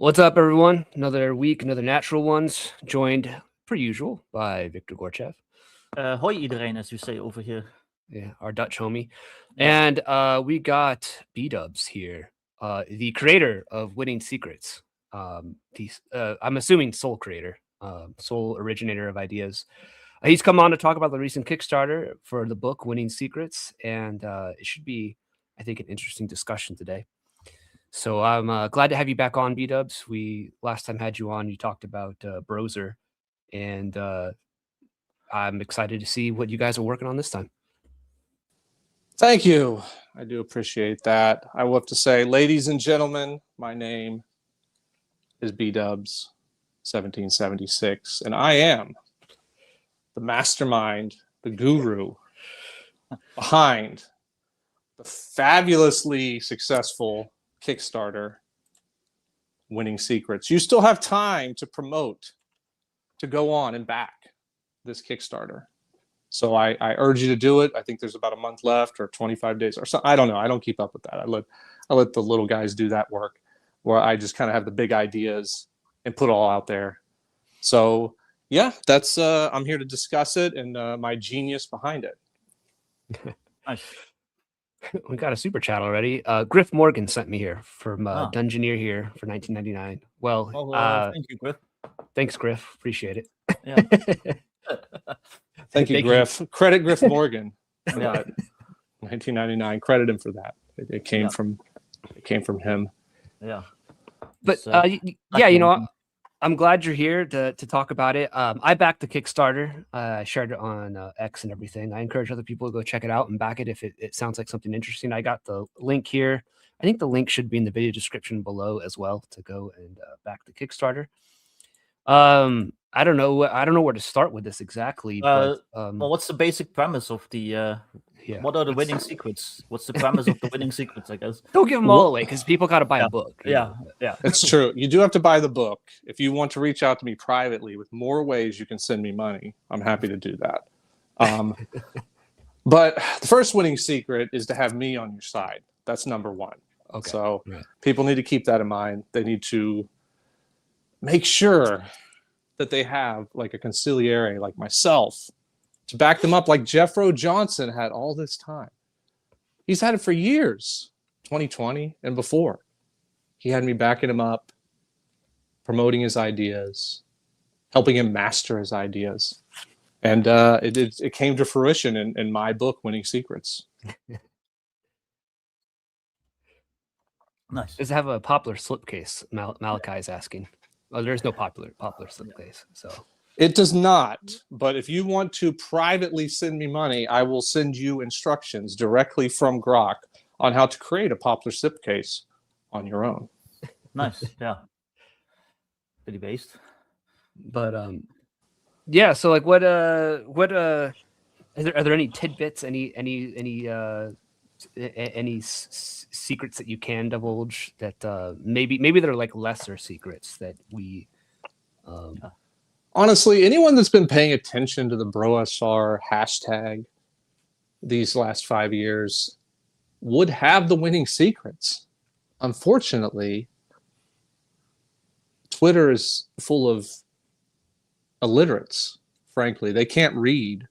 What's up, everyone? Another week, another natural ones, joined per usual by Victor Gorchev. Hoi iedereen, as you say over here. Yeah, our Dutch homie. Yeah. And we got Bdubs here, the creator of Winning Secrets. I'm assuming sole creator, sole originator of ideas. He's come on to talk about the recent Kickstarter for the book Winning Secrets, and it should be, I think, an interesting discussion today. So I'm glad to have you back on, Bdubs. We last time had you on, you talked about Browser, and I'm excited to see what you guys are working on this time. Thank you. I do appreciate that. I will have to say, ladies and gentlemen, my name is Bdubs 1776, and I am the mastermind, the guru behind the fabulously successful Kickstarter Winning Secrets. You still have time to promote, to go on and back this Kickstarter. So I urge you to do it. I think there's about a month left or 25 days or something. I don't know. I don't keep up with that. I let the little guys do that work, where I just kind of have the big ideas and put it all out there. So yeah, that's I'm here to discuss it and my genius behind it. Nice. We got a super chat already. Griff Morgan sent me here from Dungeoneer here for 1999. Well, thank you, Griff. Thanks, Griff. Appreciate it. Yeah. Thank you, Griff. Credit Griff Morgan. Yeah. 1999. Credit him for that. It came from him. Yeah. But yeah, you know, I'm glad you're here to talk about it. I backed the Kickstarter. I shared it on X and everything. I encourage other people to go check it out and back it if it sounds like something interesting. I got the link here. I think the link should be in the video description below as well to go and back the Kickstarter. I don't know where to start with this exactly. But, well, what's the basic premise of the? What are the winning secrets? What's the premise of the winning secrets? I guess. Don't give them all away because people got to buy a book. Yeah. It's true. You do have to buy the book. If you want to reach out to me privately with more ways you can send me money, I'm happy to do that. But the first winning secret is to have me on your side. That's number one. Okay. So people need to keep that in mind. They need to make sure that they have like a consigliere like myself to back them up, like Jeffro Johnson had all this time. He's had it for years, 2020 and before. He had me backing him up, promoting his ideas, helping him master his ideas. And it came to fruition in my book, Winning Secrets. Nice. Does it have a popular slipcase? Malachi is asking. Oh, there's no popular slipcase. So it does not. But if you want to privately send me money, I will send you instructions directly from Grok on how to create a popular slipcase on your own. Nice. Yeah. Pretty based. But yeah. So like, what are there any tidbits? Any secrets that you can divulge that maybe they're like lesser secrets that we honestly, anyone that's been paying attention to the BroSR hashtag these last 5 years would have the winning secrets. Unfortunately, Twitter is full of illiterates. Frankly, they can't read.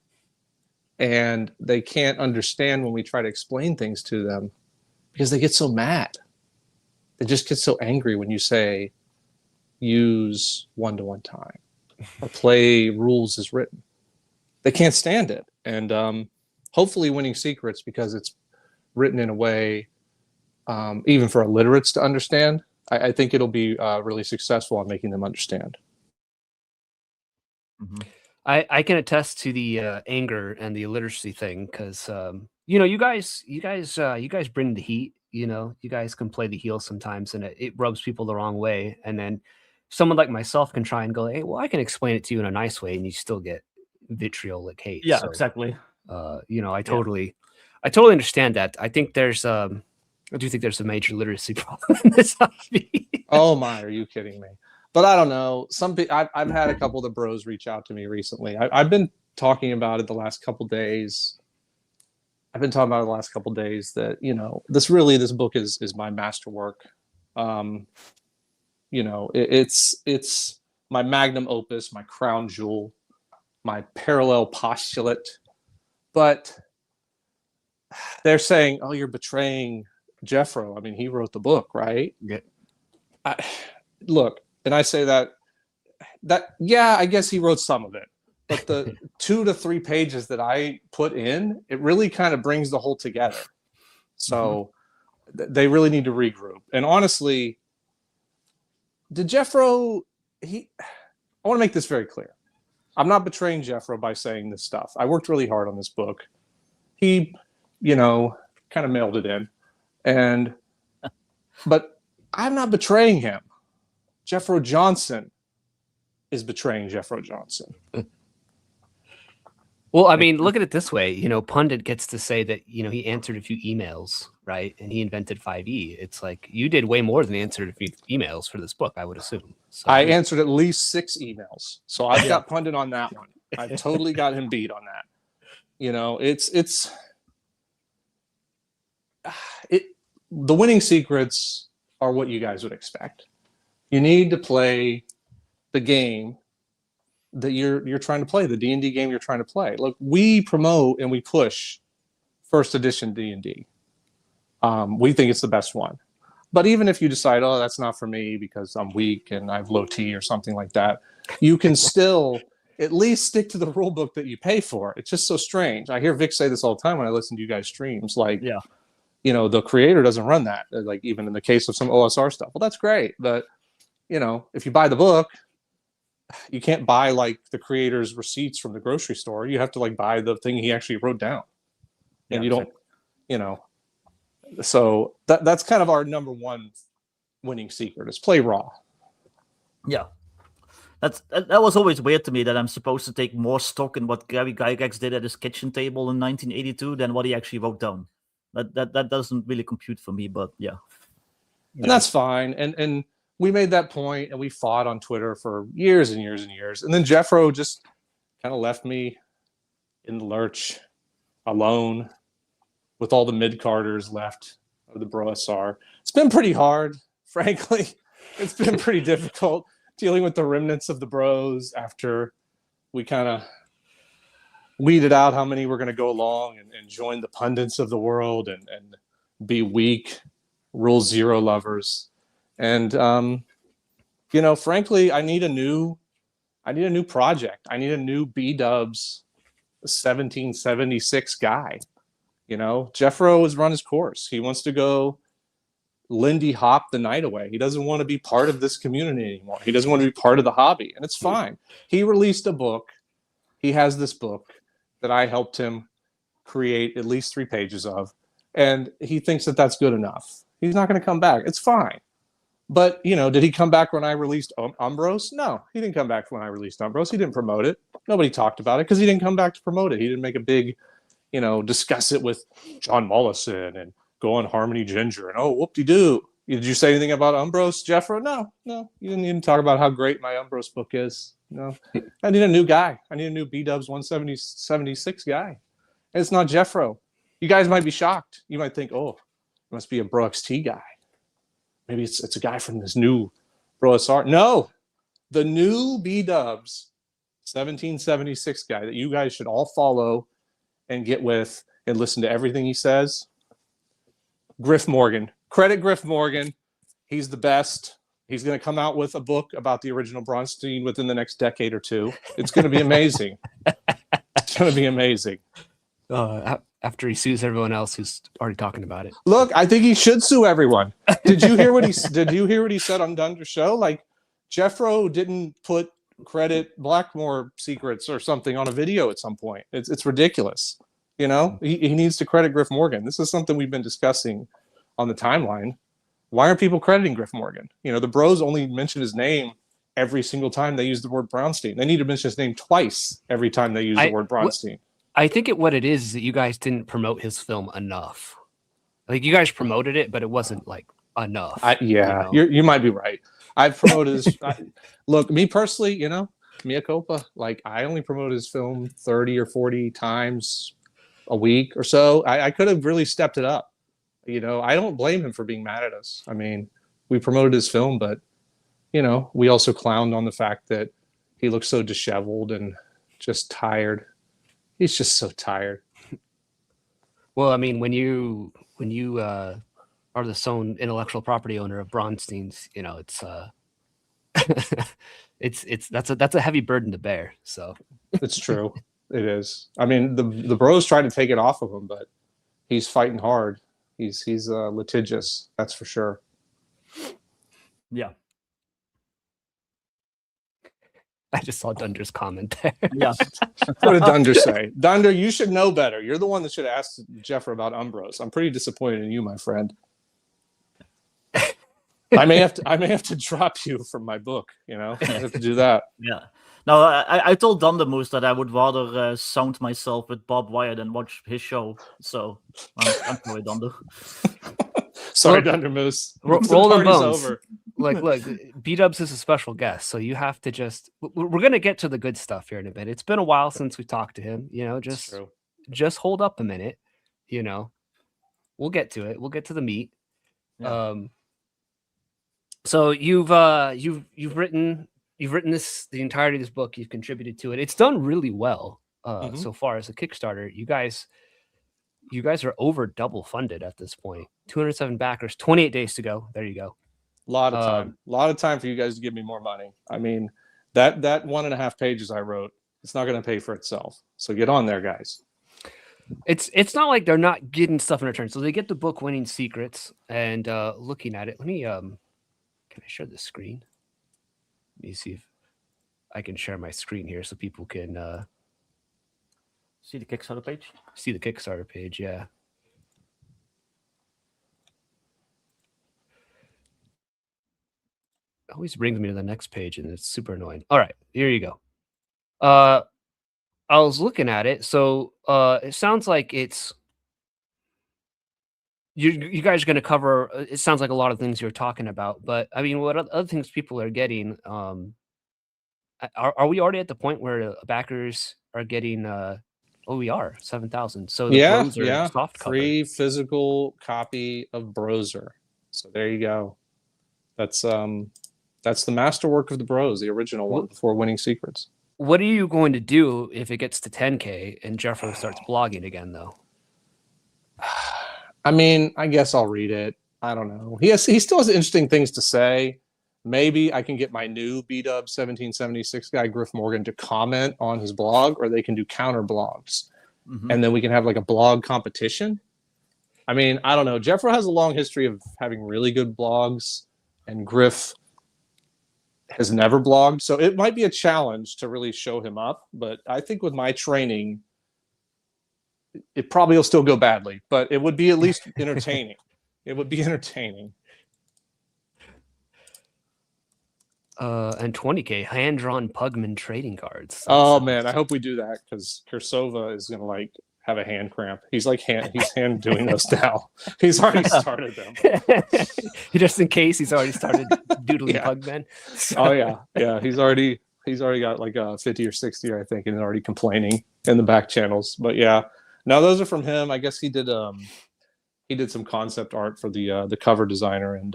And they can't understand when we try to explain things to them because they get so mad. They just get so angry when you say, use one-to-one time or play rules as written. They can't stand it. And hopefully Winning Secrets, because it's written in a way even for illiterates to understand, I think it'll be really successful in making them understand. Mm-hmm. I can attest to the anger and the illiteracy thing because you know, you guys bring the heat. You know, you guys can play the heel sometimes, and it rubs people the wrong way. And then someone like myself can try and go, "Hey, well, I can explain it to you in a nice way," and you still get vitriolic hate. Yeah, so, exactly. You know, I totally understand that. I think I do think there's a major literacy problem in this hobby. Oh my, are you kidding me? But I don't know. I've had a couple of the bros reach out to me recently. I've been talking about it the last couple days. That, you know, this book is my masterwork. It's my magnum opus, my crown jewel, my parallel postulate. But they're saying, oh, you're betraying Jeffro. I mean, he wrote the book, right? Yeah. Look, and I say that yeah, I guess he wrote some of it, but the 2 to 3 pages that I put in, it really kind of brings the whole together. So they really need to regroup. And honestly, did Jeffro, I want to make this very clear. I'm not betraying Jeffro by saying this stuff. I worked really hard on this book. He, kind of mailed it in. But I'm not betraying him. Jeffro Johnson is betraying Jeffro Johnson. Well, I mean, look at it this way. Pundit gets to say that, he answered a few emails, right? And he invented 5e. It's like you did way more than answered a few emails for this book, I would assume. So, I answered at least 6 emails. So I've got Pundit on that one. I totally got him beat on that. The winning secrets are what you guys would expect. You need to play the game that you're trying to play, the D&D game you're trying to play. Look, we promote and we push first edition D&D. We think it's the best one. But even if you decide, oh, that's not for me because I'm weak and I have low T or something like that, you can still at least stick to the rule book that you pay for. It's just so strange. I hear Vic say this all the time when I listen to you guys' streams. Like, the creator doesn't run that. Like, even in the case of some OSR stuff. Well, that's great. But, if you buy the book, you can't buy like the creator's receipts from the grocery store. You have to like buy the thing he actually wrote down. And you don't, so that's kind of our number one winning secret is play raw. Yeah. That was always weird to me that I'm supposed to take more stock in what Gary Gygax did at his kitchen table in 1982 than what he actually wrote down. That doesn't really compute for me, but yeah. And that's fine. And we made that point and we fought on Twitter for years and years and years. And then Jeffro just kind of left me in the lurch alone with all the mid-carders left of the BroSR. It's been pretty hard, frankly. It's been pretty difficult dealing with the remnants of the bros after we kind of weeded out how many were going to go along and join the pundits of the world and be weak, Rule Zero lovers. And, frankly, I need a new project. I need a new Bdubs 1776 guy. Jeffro has run his course. He wants to go Lindy Hop the night away. He doesn't want to be part of this community anymore. He doesn't want to be part of the hobby, and it's fine. He released a book. He has this book that I helped him create at least 3 pages of, and he thinks that that's good enough. He's not going to come back. It's fine. But, did he come back when I released Umbros? No, he didn't come back when I released Umbros. He didn't promote it. Nobody talked about it because he didn't come back to promote it. He didn't make a big, discuss it with John Mollison and go on Harmony Ginger and, oh, whoop-de-doo. Did you say anything about Umbros, Jeffro? No. You didn't even talk about how great my Umbros book is. No. I need a new guy. I need a new Bdubs 176 guy. And it's not Jeffro. You guys might be shocked. You might think, oh, it must be a Bro XT guy. Maybe it's a guy from this new BroSR. No, the new Bdubs 1776 guy that you guys should all follow and get with and listen to everything he says. Griff Morgan. Credit Griff Morgan. He's the best. He's going to come out with a book about the original Bronstein within the next decade or 2. It's going to be amazing. It's going to be amazing. After he sues everyone else who's already talking about it. Look, I think he should sue everyone. Did you hear what he said on Dunder's show? Like, Jeffro didn't put credit Blackmore secrets or something on a video at some point. It's ridiculous. He needs to credit Griff Morgan. This is something we've been discussing on the timeline. Why aren't people crediting Griff Morgan? The bros only mention his name every single time they use the word Brownstein. They need to mention his name twice every time they use the word Brownstein. I think what it is that you guys didn't promote his film enough. Like, you guys promoted it, but it wasn't like enough. You might be right. I've promoted his. Look, me personally, mea culpa. Like, I only promoted his film 30 or 40 times a week or so. I could have really stepped it up. I don't blame him for being mad at us. I mean, we promoted his film, but we also clowned on the fact that he looks so disheveled and just tired. He's just so tired. Well, I mean, when you are the sole intellectual property owner of Bronstein's, it's that's a heavy burden to bear. So it's true. It is. I mean, the bros tried to take it off of him, but he's fighting hard. He's litigious. That's for sure. Yeah. I just saw Dunder's comment there. Yeah. What did Dunder say? Dunder, you should know better. You're the one that should ask Jeffro about Umbros. I'm pretty disappointed in you, my friend. I may have to drop you from my book. I have to do that. Yeah. No, I told Dunder Moose that I would rather sound myself with Bob Wyatt than watch his show. So I'm sorry, Dunder. Sorry, Dunder Moose. Roll the bones. Over. Look, Bdubs is a special guest, so you have to just. We're gonna get to the good stuff here in a bit. It's been a while since we talked to him. Just hold up a minute. We'll get to it. We'll get to the meat. Yeah. So you've written the entirety of this book. You've contributed to it. It's done really well so far as a Kickstarter. You guys are over double funded at this point. 207 backers, 28 days to go. There you go. A lot of time for you guys to give me more money. I mean, that 1.5 pages I wrote, it's not going to pay for itself. So get on there, guys. It's not like they're not getting stuff in return. So they get the book Winning Secrets, and looking at it. Let me can I share the screen? Let me see if I can share my screen here so people can see the Kickstarter page. See the Kickstarter page, yeah. Always brings me to the next page, and it's super annoying. All right, here you go. I was looking at it, so it sounds like it's you guys are going to cover. It sounds like a lot of things you're talking about, but I mean, what other things people are getting? Are we already at the point where backers are getting? Oh, we are 7,000. So the soft cover. Free physical copy of Broser. So there you go. That's the masterwork of the Bros, the original one before Winning Secrets. What are you going to do if it gets to 10K and Jeffro starts blogging again, though? I mean, I guess I'll read it. I don't know. He still has interesting things to say. Maybe I can get my new Bdubs 1776 guy, Griff Morgan, to comment on his blog, or they can do counter blogs. And then we can have like a blog competition. I mean, I don't know. Jeffro has a long history of having really good blogs, and Griff has never blogged. So it might be a challenge to really show him up. But I think with my training, it probably will still go badly, but it would be at least entertaining. It would be entertaining. And 20K hand-drawn Pugman trading cards. Man, I hope we do that, because Kursova is gonna like have a hand cramp. He's hand doing those now. He's already started them. Just in case, he's already started doodling Pugman. So. Oh yeah. He's already got like 50 or 60, I think, and already complaining in the back channels. But yeah, no, those are from him. I guess he did some concept art for the cover designer, and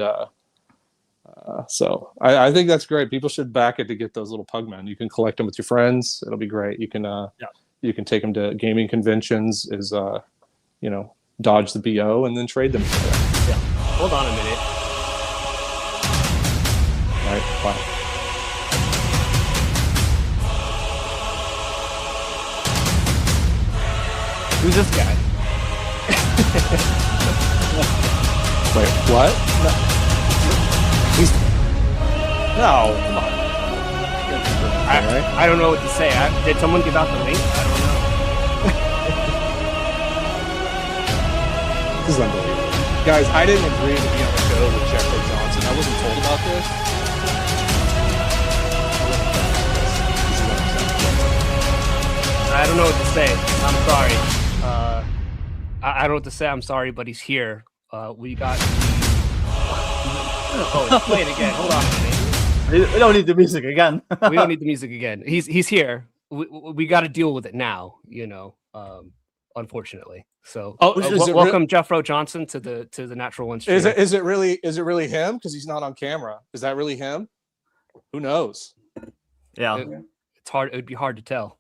so I think that's great. People should back it to get those little Pugmen. You can collect them with your friends. It'll be great. You can you can take them to gaming conventions, dodge the BO, and then trade them. Yeah. Hold on a minute. All right, bye. Who's this guy? Wait, what? No, come on. I don't know what to say. Did someone give out the link? I don't know. This is unbelievable. Guys, I didn't agree to be on the show with Jeffro Johnson. I wasn't told about this. I don't know what to say. I'm sorry. I don't know what to say. I'm sorry, but he's here. We got... Oh, play it again. Hold on a minute. We don't need the music again. We don't need the music again. He's here. We got to deal with it now, unfortunately. So welcome Jeffro Johnson to the Natural One stream. Is it really him? Because he's not on camera. Is that really him? Who knows? Yeah. It's hard. It would be hard to tell.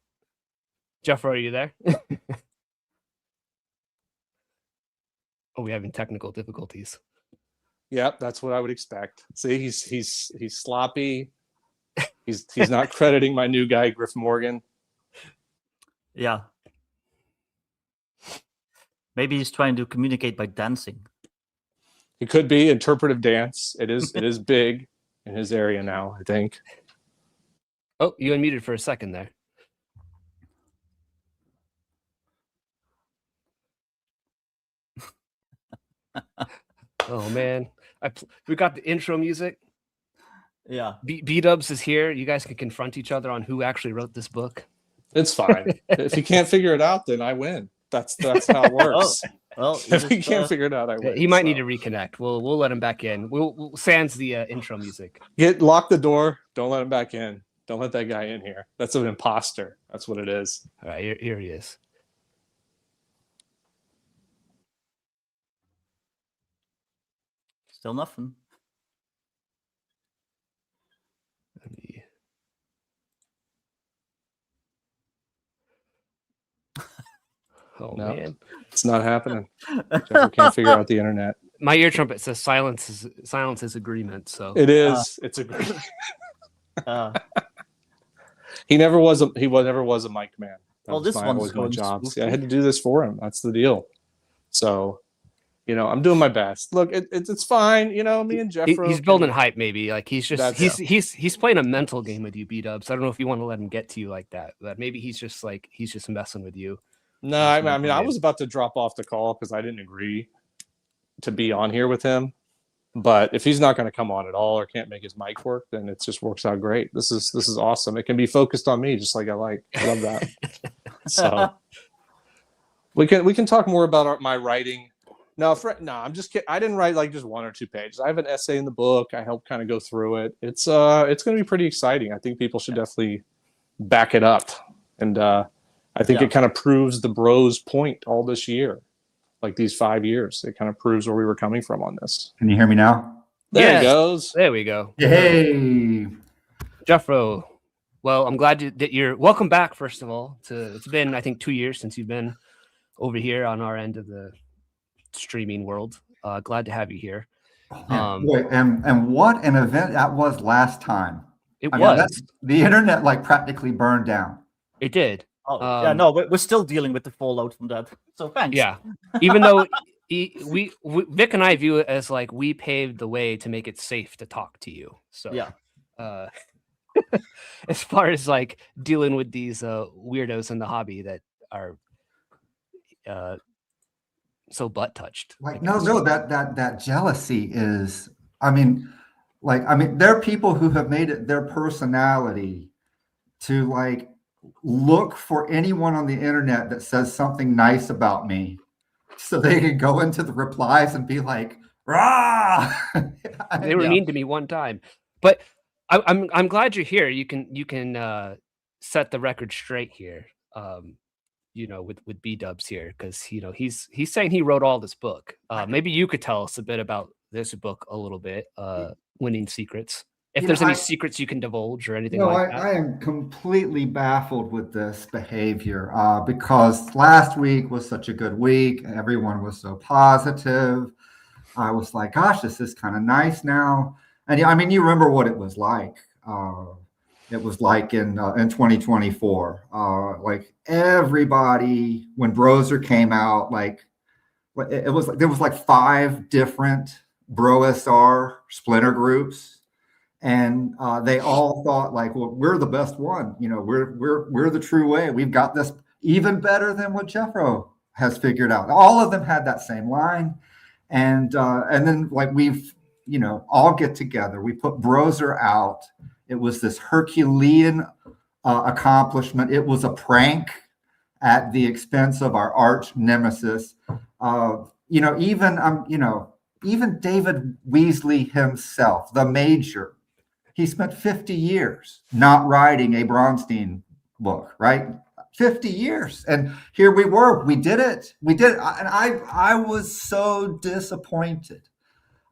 Jeffro, are you there? Oh, we're having technical difficulties. Yep, that's what I would expect. See, he's sloppy. He's not crediting my new guy, Griff Morgan. Yeah. Maybe he's trying to communicate by dancing. It could be interpretive dance. It is big in his area now, I think. Oh, you unmuted for a second there. Oh man, we got the intro music. Yeah. Bdubs is here. You guys can confront each other on who actually wrote this book. It's fine. If you can't figure it out, then I win. That's how it works. Well, If he can't figure it out, I win. He might need to reconnect. We'll let him back in. We'll sans the intro music. Lock the door. Don't let him back in. Don't let that guy in here. That's an imposter. That's what it is. All right, here he is. Still nothing. Oh No. man, It's not happening. Jeffrey can't figure out the internet. my ear trumpet says silence is agreement. So It is. It's a. Uh, He never was a mic man. That Well, was this my, one's always my going job. See, I smoothly. had to do this for him. That's the deal. So, I'm doing my best. Look, it's fine. Me and Jeffro. he's building hype. Maybe like he's That's- he's playing a mental game with you, Bdubs. I don't know if you want to let him get to you like that, but maybe he's just messing with you. No, I mean, I was about to drop off the call because I didn't agree to be on here with him. But if he's not going to come on at all or can't make his mic work, then it just works out great. This is awesome. It can be focused on me, just like I like. I love that. So we can talk more about my writing. No, I'm just kidding. I didn't write like just one or two pages. I have an essay in the book. I helped kind of go through it. It's going to be pretty exciting. I think people should definitely back it up, and I think it kind of proves the bros point all this year, like these 5 years. It kind of proves where we were coming from on this. Can you hear me now? There Yes. it goes. There we go. Hey. Jeffro. Well, I'm glad that you're welcome back. First of all, it's been I think 2 years since you've been over here on our end of the streaming world. Glad to have you here. Boy, and what an event that was last time. It I mean, was. the internet like practically burned down. It did. Oh, yeah, no, we're still dealing with the fallout from that. So thanks. Yeah. Even though we Vic and I view it as like we paved the way to make it safe to talk to you. So Yeah. As far as like dealing with these weirdos in the hobby that are so butt touched. Like no, that jealousy is. I mean, there are people who have made it their personality to like look for anyone on the internet that says something nice about me, so they can go into the replies and be like, "Rah!" They were mean to me one time, but I'm glad you're here. You can set the record straight here. With Bdubs here, because he's saying he wrote all this book. Maybe you could tell us a bit about this book a little bit. Winning Secrets. If there's any secrets you can divulge or anything like that. I am completely baffled with this behavior because last week was such a good week. Everyone was so positive. I was like, gosh, this is kind of nice now. And I mean, you remember what it was like. It was like in 2024, like everybody, when Browser came out, like it was like there was like 5 different BroSR splinter groups. And they all thought like, well, we're the best one. We're the true way. We've got this even better than what Jeffro has figured out. All of them had that same line, and then like we've all get together. We put Browser out. It was this Herculean accomplishment. It was a prank at the expense of our arch nemesis. Even David Weasley himself, the Major. He spent 50 years not writing a Bronstein book, right? 50 years. And here we were. We did it. And I was so disappointed.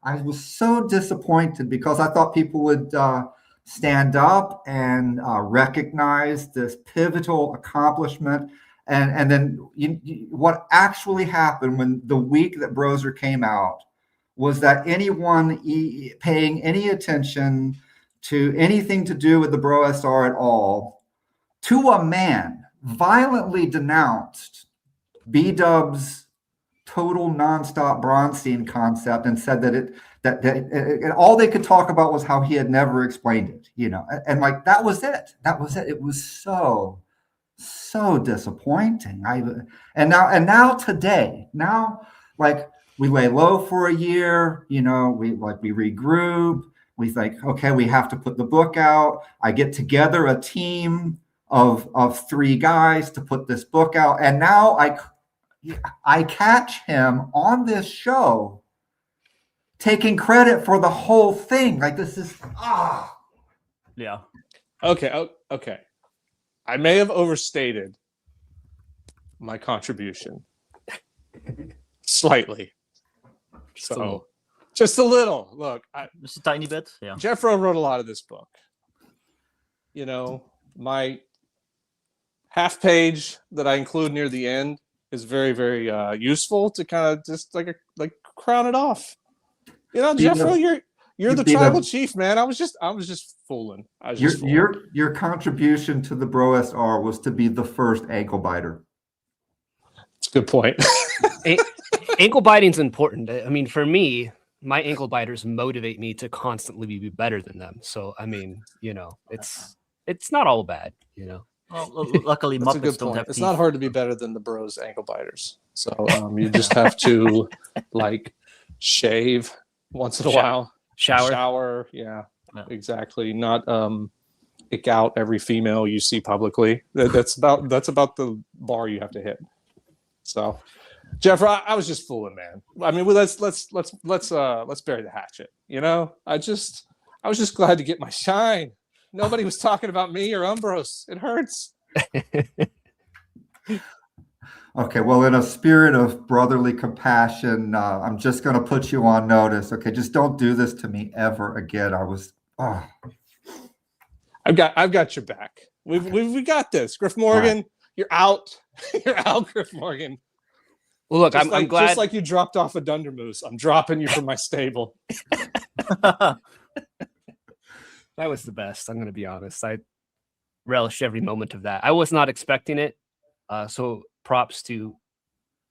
I was so disappointed because I thought people would stand up and recognize this pivotal accomplishment. And then what actually happened when the week that Browser came out was that anyone paying any attention to anything to do with the BroSR at all, to a man, violently denounced Bdubs' total nonstop Bronstein concept and said that and all they could talk about was how he had never explained it, and like that was it. It was so disappointing. And now today, like we lay low for a year, we regroup. We think, okay, we have to put the book out. I get together a team of 3 guys to put this book out, and now I catch him on this show taking credit for the whole thing. Like, this is Yeah. Okay. I may have overstated my contribution slightly. Just a little. Look, Just a tiny bit. Yeah. Jeffro wrote a lot of this book. My half page that I include near the end is very, very useful to kind of just like crown it off. Jeffro, you're the tribal chief, man. I was just fooling. Your contribution to the BroSR was to be the first ankle biter. That's a good point. Ankle biting's important. I mean, for me, my ankle biters motivate me to constantly be better than them. So, I mean, it's not all bad, Well, luckily, That's a good Muppets don't point. have It's teeth. not hard to be better than the bros ankle biters. So you just have to shave once in a while. Shower. Yeah, exactly. Not ick out every female you see publicly. That's about the bar you have to hit. So, Jeff, I was just fooling, man. I mean, let's bury the hatchet. I was just glad to get my shine. Nobody was talking about me or Umbros. It hurts. Okay, well, in a spirit of brotherly compassion, I'm just going to put you on notice. Okay, just don't do this to me ever again. I've got your back. We got this. Griff Morgan, you're out. You're out, Griff Morgan. Well, look, I'm glad. Just like you dropped off a Dundermoose, I'm dropping you from my stable. That was the best. I'm going to be honest. I relished every moment of that. I was not expecting it. So props to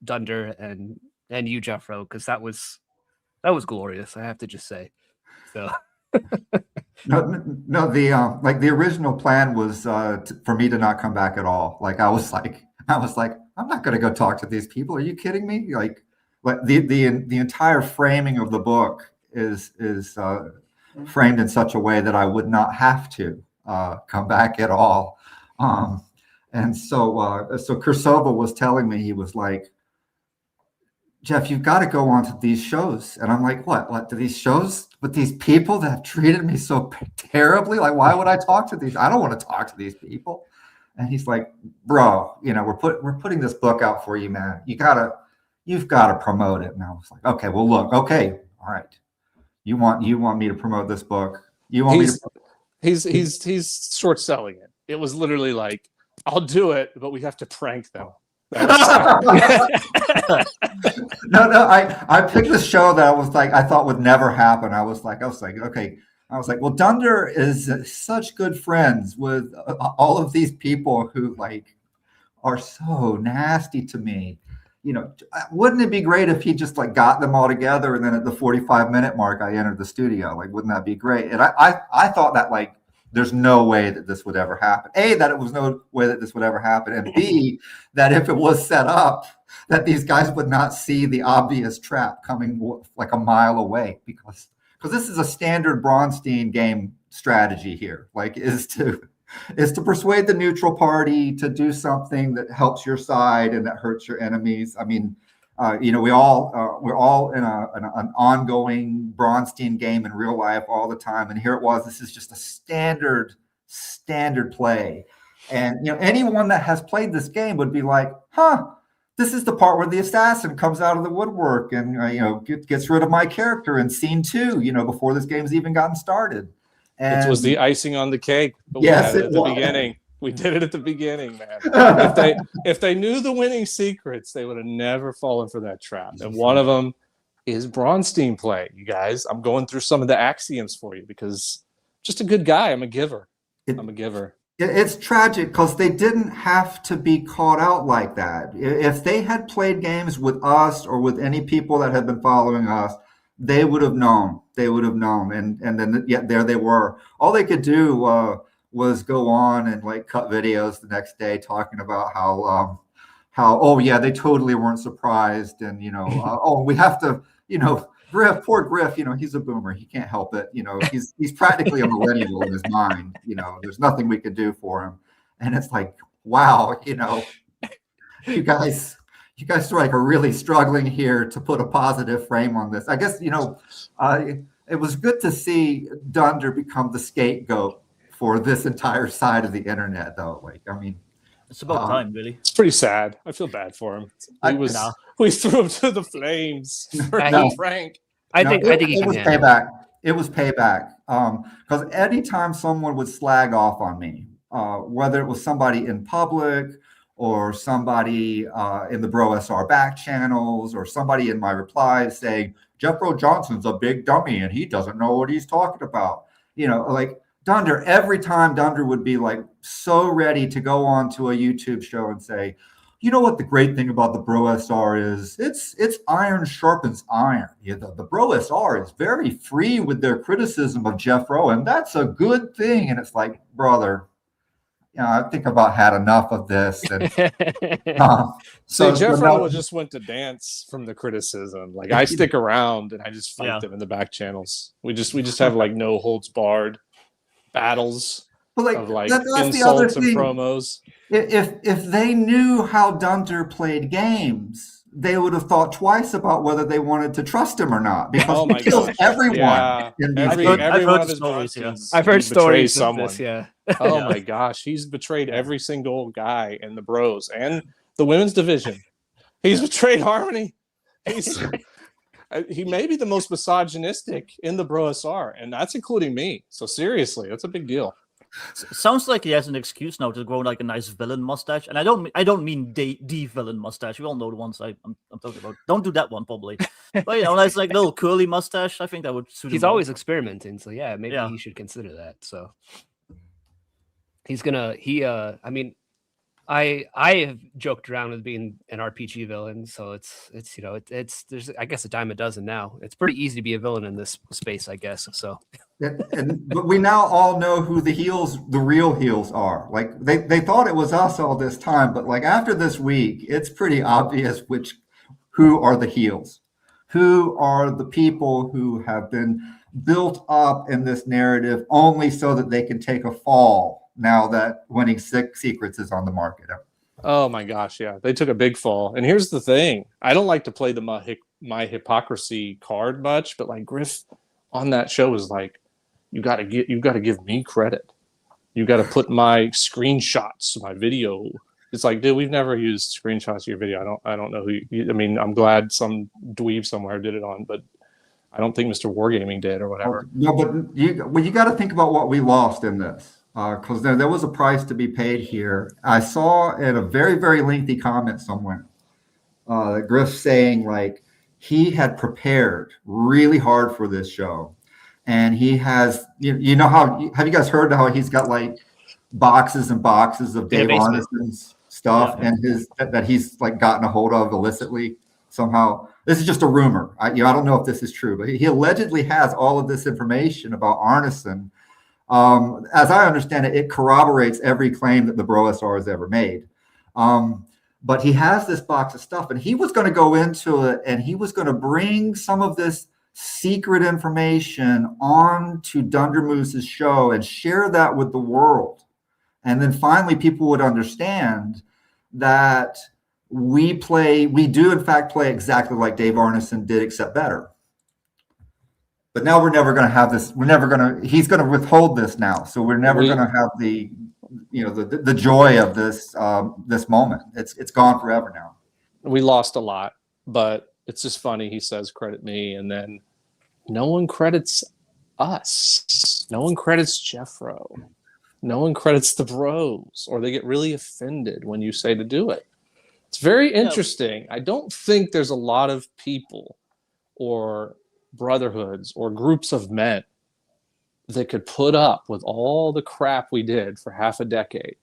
Dunder and you, Jeffro, because that was glorious. I have to just say. So. No. The original plan was for me to not come back at all. Like I was like, I'm not going to go talk to these people. Are you kidding me? Like the entire framing of the book is framed in such a way that I would not have to come back at all. And so Kursova was telling me, he was like, Jeff, you've got to go on to these shows. And I'm like, what do these shows with these people that have treated me so terribly? Like, why would I talk to these? I don't want to talk to these people. And he's like, bro, we're putting this book out for you, man. You've got to promote it. And I was like, okay, well, look, okay, all right. You want me to promote this book? You want me to? He's short selling it. It was literally like, I'll do it, but we have to prank them. No, I picked a show that I thought would never happen. I was like, okay. I was like, well, Dunder is such good friends with all of these people who are so nasty to me. Wouldn't it be great if he just got them all together and then at the 45-minute mark I entered the studio? Wouldn't that be great? And I thought that there's no way that this would ever happen. A, that it was no way that this would ever happen, and B, that if it was set up, that these guys would not see the obvious trap coming a mile away, because this is a standard Bronstein game strategy here. Is to persuade the neutral party to do something that helps your side and that hurts your enemies. I mean, we're all in an ongoing Bronstein game in real life all the time, and here it was. This is just a standard play, and anyone that has played this game would be like, this is the part where the assassin comes out of the woodwork and gets rid of my character in scene 2, before this game's even gotten started. It was the icing on the cake. But Yes, we it had it at the was. beginning. We did it at the beginning, man. If they knew the winning secrets, they would have never fallen for that trap. And one of them is Braunstein play, you guys. I'm going through some of the axioms for you because I'm just a good guy. I'm a giver. It's tragic because they didn't have to be caught out like that. If they had played games with us or with any people that had been following us, they would have known. They would have known. And then there they were. All they could do was go on and like cut videos the next day talking about how oh yeah, they totally weren't surprised, and oh, we have to, Griff, poor Griff, he's a boomer, he can't help it, he's practically a millennial in his mind, there's nothing we could do for him. And it's like, wow, you guys like are really struggling here to put a positive frame on this. I guess it was good to see Dunder become the scapegoat for this entire side of the internet, though. It's about time, really. It's pretty sad. I feel bad for him. We threw him to the flames. Frank. I think it was payback. It was payback. Because anytime someone would slag off on me, whether it was somebody in public or somebody in the Bro SR back channels or somebody in my replies saying, Jeffro Johnson's a big dummy and he doesn't know what he's talking about. Dunder, every time Dunder would be like so ready to go on to a YouTube show and say, you know what the great thing about the Bro SR is? It's iron sharpens iron. The Bro SR is very free with their criticism of Jeffro, and that's a good thing. And it's like, brother, I think I've about had enough of this. And, so Jeffro just went to dance from the criticism. Like I stick around and I just fight them in the back channels. We just have like no holds barred battles of like insults and promos. If they knew how Dunder played games, they would have thought twice about whether they wanted to trust him or not, because he kills everyone. Yeah. I've heard stories of this, Oh my gosh, he's betrayed every single guy in the Bros and the women's division. He's betrayed Harmony. He may be the most misogynistic in the Bro SR, and that's including me. So seriously, that's a big deal. Sounds like he has an excuse now to grow like a nice villain mustache, and I don't mean the villain mustache. We all know the ones I'm talking about. Don't do that one, probably. But nice like little curly mustache. I think that would suit him. He's always experimenting, so maybe he should consider that. So he's gonna. I have joked around with being an RPG villain, so it's there's I guess a dime a dozen now. It's pretty easy to be a villain in this space, I guess. So, but we now all know who the real heels are. Like they thought it was us all this time, but like after this week, it's pretty obvious who are the heels, who are the people who have been built up in this narrative only so that they can take a fall. Now that Winning Secrets is on the market. Oh my gosh, yeah. They took a big fall. And here's the thing. I don't like to play the my hypocrisy card much, but like Griff on that show was like, you gotta give me credit. You gotta put my screenshots, my video. It's like, dude, we've never used screenshots of your video. I don't know who I'm glad some dweeb somewhere did it on, but I don't think Mr. Wargaming did or whatever. No, but you got to think about what we lost in this. Because there was a price to be paid here. I saw in a very, very lengthy comment somewhere, Griff saying like he had prepared really hard for this show. And he has, have you guys heard how he's got like boxes and boxes of Dave Arneson's stuff and that he's like gotten a hold of illicitly somehow? This is just a rumor. I don't know if this is true, but he allegedly has all of this information about Arneson. As I understand it, it corroborates every claim that the Bro SR has ever made. But he has this box of stuff, and he was going to go into it, and he was going to bring some of this secret information on to Dunder Moose's show and share that with the world. And then finally, people would understand that we do in fact play exactly like Dave Arneson did, except better. But now we're never going to have this. He's going to withhold this now. So we're never going to have the joy of this moment. It's gone forever now. We lost a lot, but it's just funny. He says, credit me. And then no one credits us. No one credits Jeffro. No one credits the bros, or they get really offended when you say to do it. It's very interesting. I don't think there's a lot of people or brotherhoods or groups of men that could put up with all the crap we did for half a decade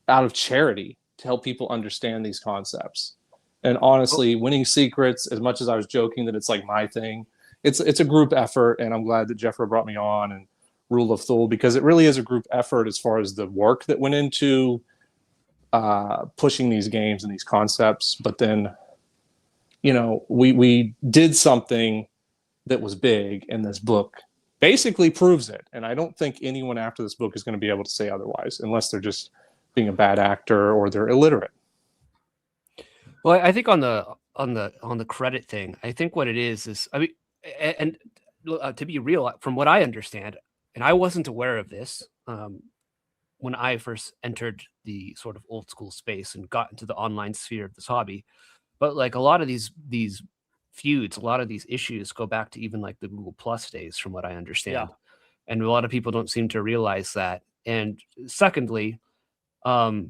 out of charity to help people understand these concepts. And honestly, Winning Secrets, as much as I was joking that it's like my thing, it's a group effort, and I'm glad that Jeffro brought me on, and Rule of Thule, because it really is a group effort as far as the work that went into pushing these games and these concepts. But then, we did something that was big, and this book basically proves it. And I don't think anyone after this book is going to be able to say otherwise, unless they're just being a bad actor or they're illiterate. Well, I think on the credit thing, I think what it is I mean, and to be real, from what I understand, and I wasn't aware of this when I first entered the sort of old school space and got into the online sphere of this hobby, but like a lot of these feuds, a lot of these issues go back to even like the Google Plus days, from what I understand. And a lot of people don't seem to realize that. And secondly, I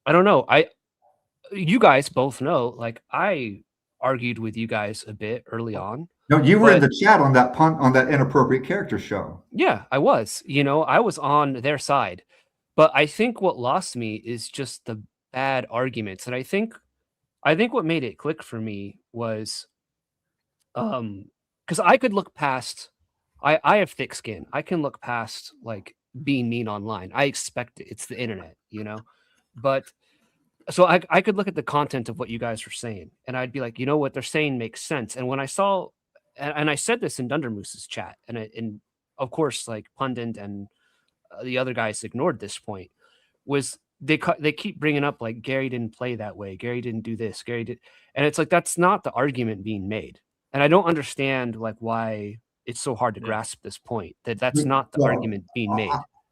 don't know. You guys both know, like, I argued with you guys a bit early on. No, you were in the chat on that inappropriate character show. Yeah, I was. I was on their side. But I think what lost me is just the bad arguments. And I think what made it click for me was because I could look past, I have thick skin. I can look past like being mean online. I expect it. It's the internet, But so I could look at the content of what you guys were saying, and I'd be like, what they're saying makes sense. And when I saw, and I said this in Dundermoose's chat, and of course, like Pundit and the other guys ignored this point, was they keep bringing up like Gary didn't play that way, Gary didn't do this, Gary did, and it's like that's not the argument being made, and I don't understand like why it's so hard to grasp this point that's not the argument being made.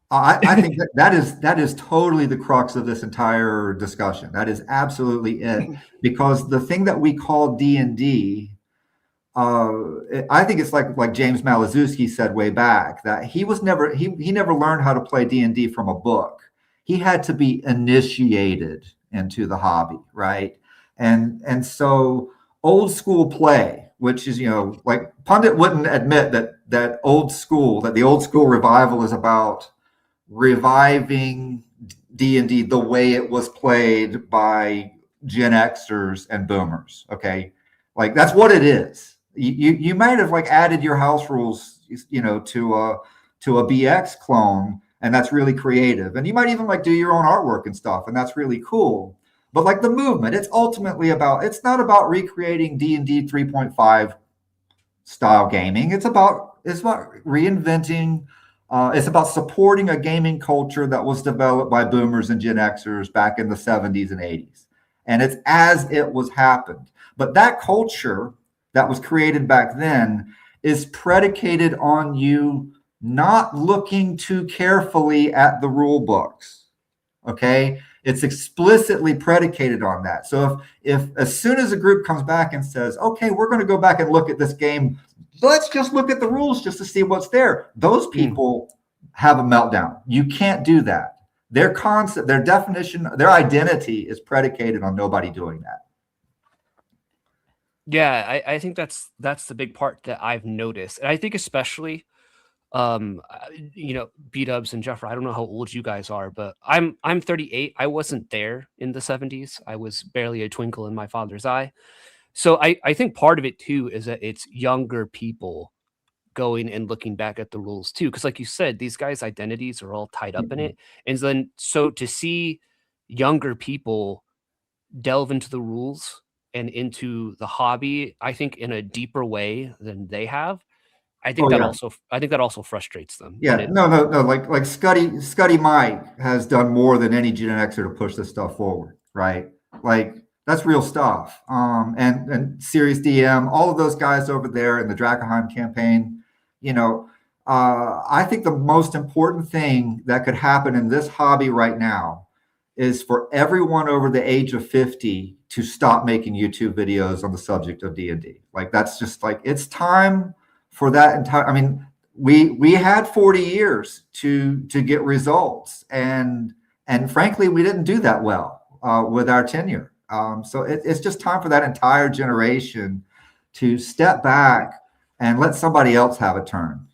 I think that is totally the crux of this entire discussion. That is absolutely it, because the thing that we call D&D, I think it's like James Malazewski said way back, that he never learned how to play D&D from a book. He had to be initiated into the hobby, right? And so old school play, which is like Pundit wouldn't admit that the old school revival is about reviving D&D the way it was played by Gen Xers and Boomers. Okay, like that's what it is. You might have like added your house rules, to a BX clone, and that's really creative. And you might even like do your own artwork and stuff, and that's really cool. But like the movement, it's ultimately it's not about recreating D&D 3.5 style gaming. It's about reinventing. It's about supporting a gaming culture that was developed by Boomers and Gen Xers back in the 70s and 80s. And it's as it was happened. But that culture that was created back then is predicated on you not looking too carefully at the rule books. Okay? It's explicitly predicated on that. So if as soon as a group comes back and says, okay, we're going to go back and look at this game, let's just look at the rules just to see what's there, those people have a meltdown. You can't do that. Their concept, their definition, their identity is predicated on nobody doing that. Yeah, I think that's the big part that I've noticed. And I think especially Bdubs and Jeffro, I don't know how old you guys are, but I'm 38. I wasn't there in the 70s. I was barely a twinkle in my father's eye. So I think part of it too is that it's younger people going and looking back at the rules too, because like you said, these guys' identities are all tied up in it. And then so to see younger people delve into the rules and into the hobby, I think in a deeper way than they have, I think that also frustrates them. Yeah, no. Like Scuddy Mike has done more than any Gen Xer to push this stuff forward, right? Like that's real stuff. And Serious DM, all of those guys over there in the Drakenheim campaign, I think the most important thing that could happen in this hobby right now is for everyone over the age of 50 to stop making YouTube videos on the subject of D&D. Like that's just like, it's time for that entire. I mean, we had 40 years to get results, and frankly, we didn't do that well with our tenure. So it's just time for that entire generation to step back and let somebody else have a turn.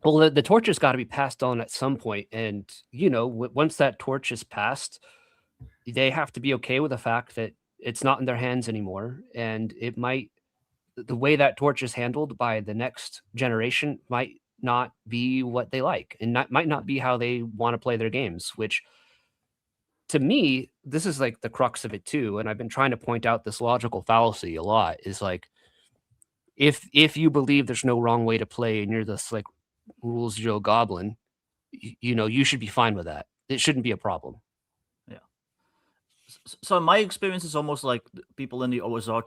Well, the torch has got to be passed on at some point, and once that torch is passed, they have to be okay with the fact that it's not in their hands anymore, and the way that torch is handled by the next generation might not be what they like, and might not be how they want to play their games, which to me, this is like the crux of it too. And I've been trying to point out this logical fallacy a lot, is like, if you believe there's no wrong way to play and you're this like rules Joe Goblin, you should be fine with that. It shouldn't be a problem. Yeah. So my experience is almost like people in the OSR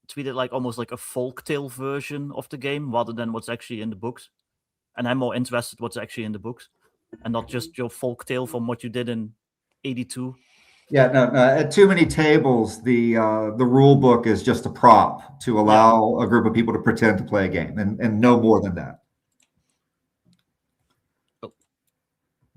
tweeted like almost like a folktale version of the game rather than what's actually in the books. And I'm more interested what's actually in the books and not just your folktale from what you did in 82. Yeah, no, at too many tables, the rule book is just a prop to allow a group of people to pretend to play a game, and no more than that. Oh,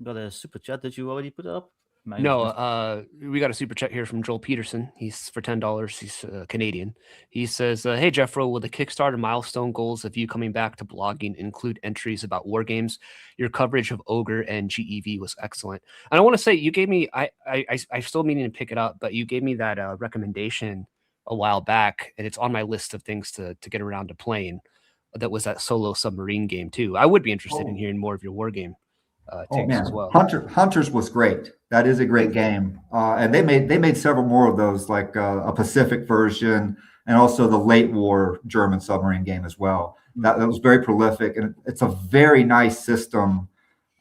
got a super chat. Did you already put it up? No, we got a super chat here from Joel Peterson. He's for $10. He's Canadian. He says, "Hey Jeffro, will the Kickstarter milestone goals of you coming back to blogging include entries about war games? Your coverage of Ogre and GEV was excellent." And I want to say, you gave me, I still meaning to pick it up, but you gave me that recommendation a while back, and it's on my list of things to get around to playing. That was that solo submarine game too. I would be interested in hearing more of your war game takes as well. Hunters was great. That is a great game, and they made several more of those, like a Pacific version, and also the late war German submarine game as well. That was very prolific, and it's a very nice system.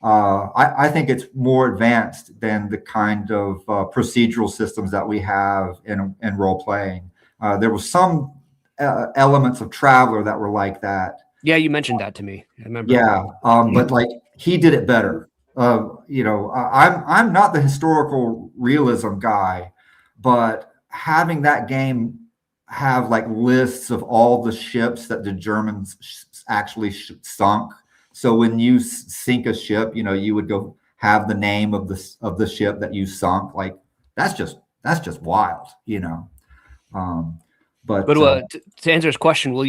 I think it's more advanced than the kind of procedural systems that we have in role playing. There was some elements of Traveler that were like that. Yeah, you mentioned that to me. I remember. Yeah, but like he did it better. I'm not the historical realism guy, but having that game have like lists of all the ships that the Germans actually sunk. So when you sink a ship, you would go have the name of the ship that you sunk. Like that's just wild, But to answer his question, will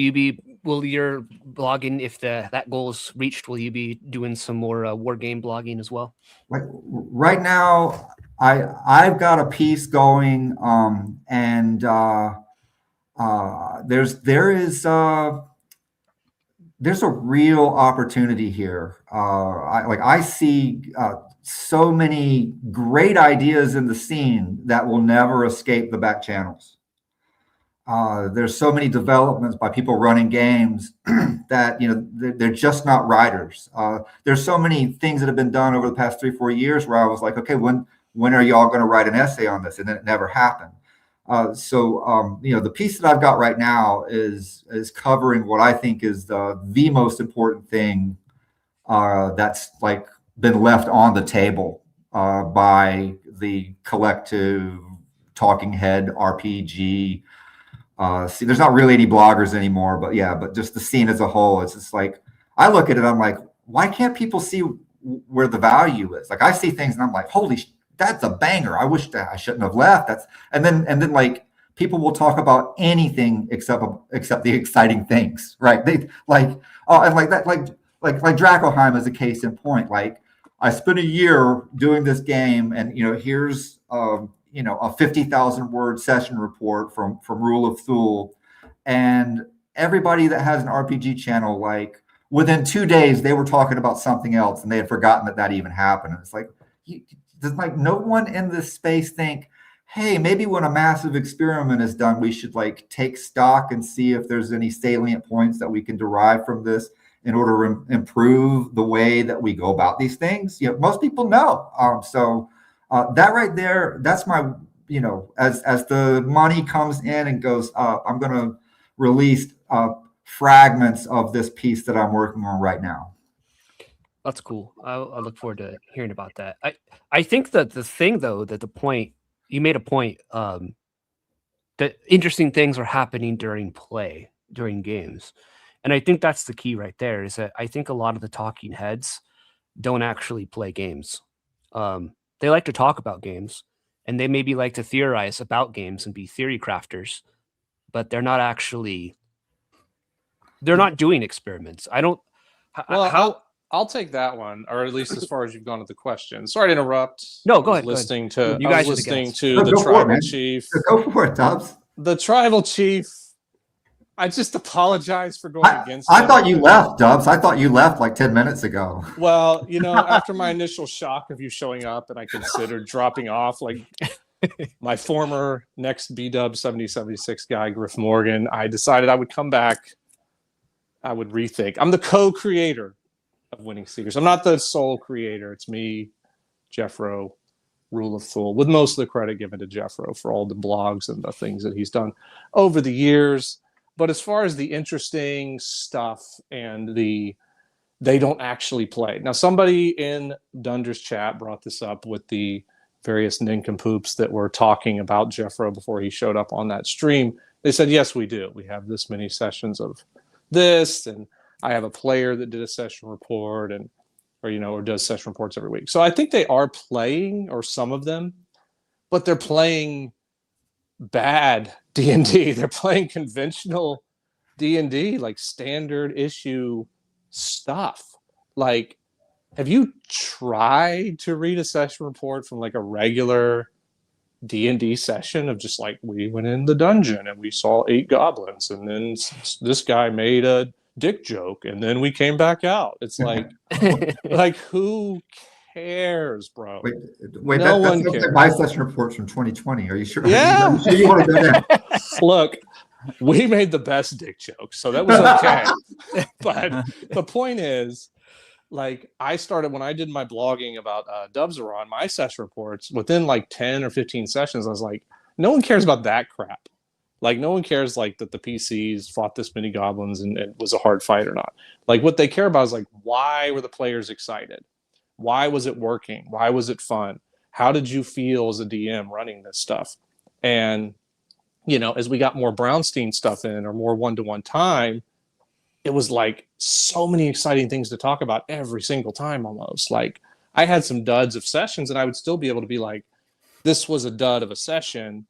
your blogging, if that goal is reached, will you be doing some more war game blogging as well? Like right now, I've got a piece going, and there's a real opportunity here. I see so many great ideas in the scene that will never escape the back channels. There's so many developments by people running games that they're just not writers. There's so many things that have been done over the past 3-4 years where I was like, okay, when are y'all going to write an essay on this? And then it never happened. So the piece that I've got right now is covering what I think is the most important thing that's like been left on the table by the collective talking head RPG. There's not really any bloggers anymore, but just the scene as a whole. It's just like, I look at it, I'm like, why can't people see where the value is? Like I see things and I'm like, holy, that's a banger. I wish that I shouldn't have left. And then like people will talk about anything except the exciting things, right? They like, and like that, like Dracoheim is a case in point. Like I spent a year doing this game, and here's a 50,000 word session report from Rule of Thule, and everybody that has an RPG channel, like within 2 days, they were talking about something else, and they had forgotten that even happened. And it's like, does like no one in this space think, hey, maybe when a massive experiment is done, we should like take stock and see if there's any salient points that we can derive from this in order to improve the way that we go about these things? Most people know. So that right there, that's my, as the money comes in and goes up, I'm going to release fragments of this piece that I'm working on right now. That's cool. I look forward to hearing about that. I think that the thing, though, that the point you made a point that interesting things are happening during play, during games. And I think that's the key right there, is that I think a lot of the talking heads don't actually play games. They like to talk about games, and they maybe like to theorize about games and be theory crafters, but they're not doing experiments. I don't. Well, I'll take that one, or at least as far as you've gone with the question. Sorry to interrupt. No, go ahead. Listening go ahead. to You I guys was are the listening guests. to the Go for it, tribal man. chief. Go for it, Tubbs. The tribal chief. I just apologize for going against. I him. thought you left, Dubs. I thought you left like 10 minutes ago. Well, you know, after my initial shock of you showing up, and I considered dropping off, like my former next Bdubs 7076 guy, Griff Morgan, I decided I would come back. I would rethink. I'm the co-creator of Winning Seekers. I'm not the sole creator. It's me, Jeffro, Rule of Thule, with most of the credit given to Jeffro for all the blogs and the things that he's done over the years. But as far as the interesting stuff and they don't actually play. Now, somebody in Dunder's chat brought this up with the various nincompoops that were talking about Jeffro before he showed up on that stream. They said, yes, we do. We have this many sessions of this, and I have a player that did a session report or does session reports every week. So I think they are playing, or some of them, but they're playing bad D&D. They're playing conventional D&D, like standard issue stuff. Like, have you tried to read a session report from like a regular D&D session of just like, we went in the dungeon and we saw 8 goblins, and then this guy made a dick joke, and then we came back out? It's like, like, who cares, bro? Wait, No one that's cares. my session reports from 2020. Are you sure? Yeah. Are you sure you want to go there? Look, we made the best dick jokes, so that was okay. But the point is, like, I started when I did my blogging about Dubs are on my session reports. Within like 10 or 15 sessions, I was like, no one cares about that crap. Like, no one cares like that the PCs fought this many goblins and it was a hard fight or not. Like, what they care about is like, why were the players excited? Why was it working? Why was it fun? How did you feel as a DM running this stuff? And, you know, as we got more Brownstein stuff in, or more one-to-one time, it was like so many exciting things to talk about every single time almost. Like, I had some duds of sessions, and I would still be able to be like, this was a dud of a session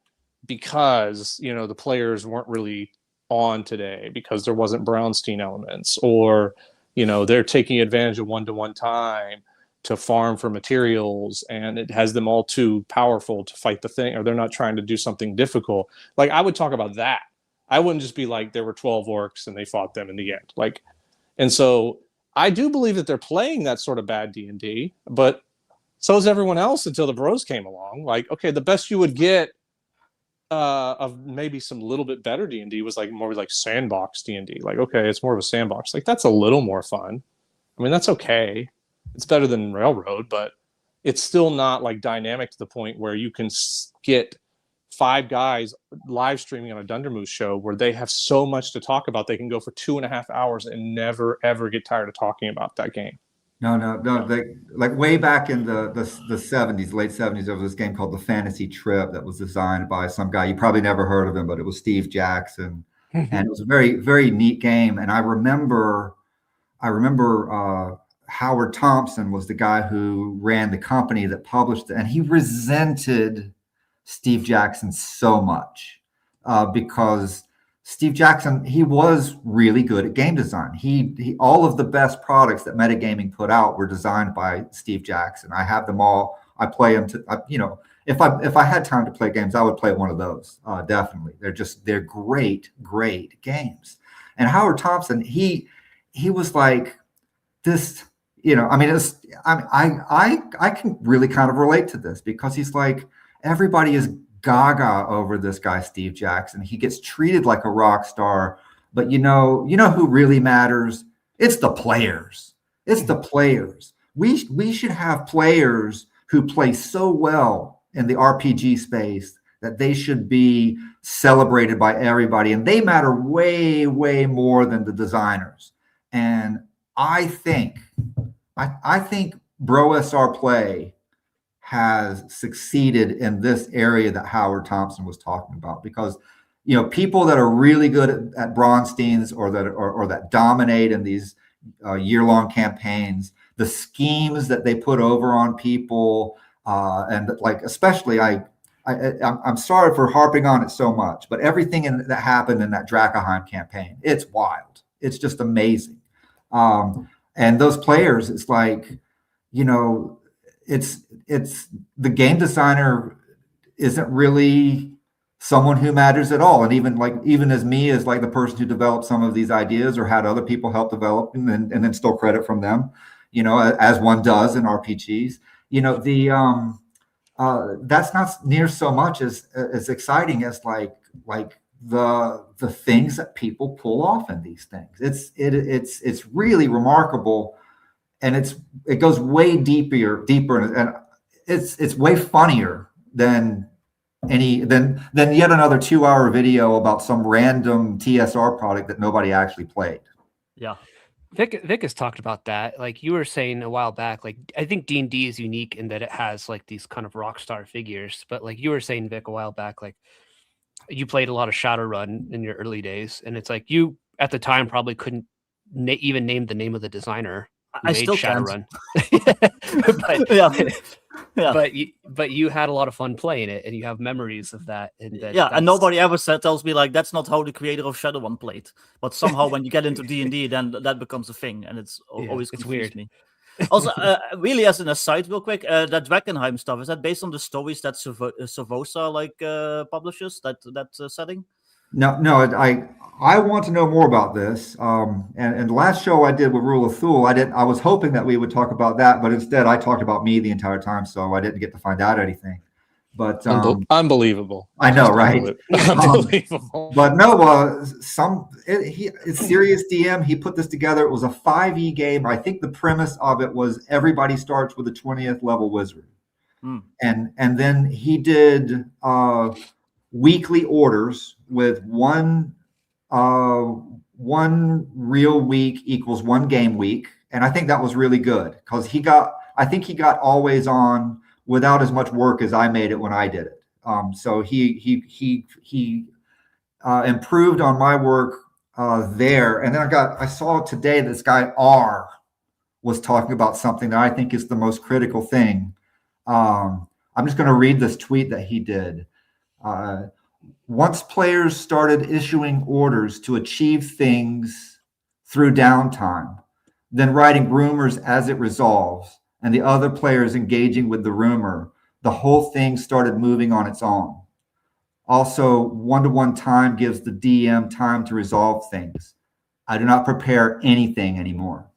because, you know, the players weren't really on today because there wasn't Brownstein elements, or, you know, they're taking advantage of one-to-one time to farm for materials, and it has them all too powerful to fight the thing, or they're not trying to do something difficult. Like, I would talk about that. I wouldn't just be like, there were 12 orcs and they fought them in the end. Like, and so I do believe that they're playing that sort of bad D&D, but so is everyone else until the bros came along. Like, okay, the best you would get of maybe some little bit better D&D was like more like sandbox D&D. Like, okay, it's more of a sandbox. Like, that's a little more fun. I mean, that's okay. It's better than Railroad, but it's still not like dynamic to the point where you can get 5 guys live streaming on a Dundermoose show where they have so much to talk about. They can go for 2.5 hours and never, ever get tired of talking about that game. No. Like way back in the 70s, late 70s, there was this game called The Fantasy Trip that was designed by some guy. You probably never heard of him, but it was Steve Jackson. And it was a very, very neat game. And I remember Howard Thompson was the guy who ran the company that published it. And he resented Steve Jackson so much because Steve Jackson, he was really good at game design. He all of the best products that Metagaming put out were designed by Steve Jackson. I have them all. I play them if I had time to play games, I would play one of those. Definitely. They're great games. And Howard Thompson, he was like this, I mean, I can really kind of relate to this because he's like, everybody is gaga over this guy, Steve Jackson. He gets treated like a rock star, but you know who really matters? It's the players. It's the players. We should have players who play so well in the RPG space that they should be celebrated by everybody, and they matter way, way more than the designers. And I think Bro SR Play has succeeded in this area that Howard Thompson was talking about, because people that are really good at Bronsteins or that dominate in these year-long campaigns, the schemes that they put over on people, and like especially I'm sorry for harping on it so much, but everything that happened in that Drakenheim campaign, it's wild. It's just amazing. And those players, it's like, it's the game designer isn't really someone who matters at all. And even as me as like the person who developed some of these ideas or had other people help develop and then stole credit from them, as one does in RPGs, that's not near so much as exciting as like the things that people pull off in these things. It's really remarkable, and it goes way deeper, and it's way funnier than yet another 2-hour video about some random TSR product that nobody actually played. Yeah. Vic has talked about that. Like you were saying a while back, like I think D&D is unique in that it has like these kind of rock star figures. But like you were saying, Vic, a while back, like you played a lot of Shadowrun in your early days, and it's like you at the time probably couldn't even name the name of the designer who made still Shadowrun. But you had a lot of fun playing it, and you have memories of that. And nobody ever tells me like that's not how the creator of Shadowrun played. But somehow when you get into D&D, then that becomes a thing, and it's always weird. Me. Also, really, as an aside, real quick, that Drakenheim stuff, is that based on the stories that Servosa publishes? That setting? No, I want to know more about this. And the last show I did with Rule of Thule, I was hoping that we would talk about that, but instead I talked about me the entire time, so I didn't get to find out anything. But unbelievable. I know, right? Unbelievable. But no, it's Serious DM. He put this together. It was a 5e game. I think the premise of it was everybody starts with a 20th level wizard, and then he did weekly orders with one real week equals one game week, and I think that was really good because he got always on without as much work as I made it when I did it. So he improved on my work there, and then I saw today this guy R was talking about something that I think is the most critical thing. I'm just going to read this tweet that he did. Once players started issuing orders to achieve things through downtime, then writing rumors as it resolves, and the other players engaging with the rumor, the whole thing started moving on its own. Also, one-to-one time gives the DM time to resolve things. I do not prepare anything anymore.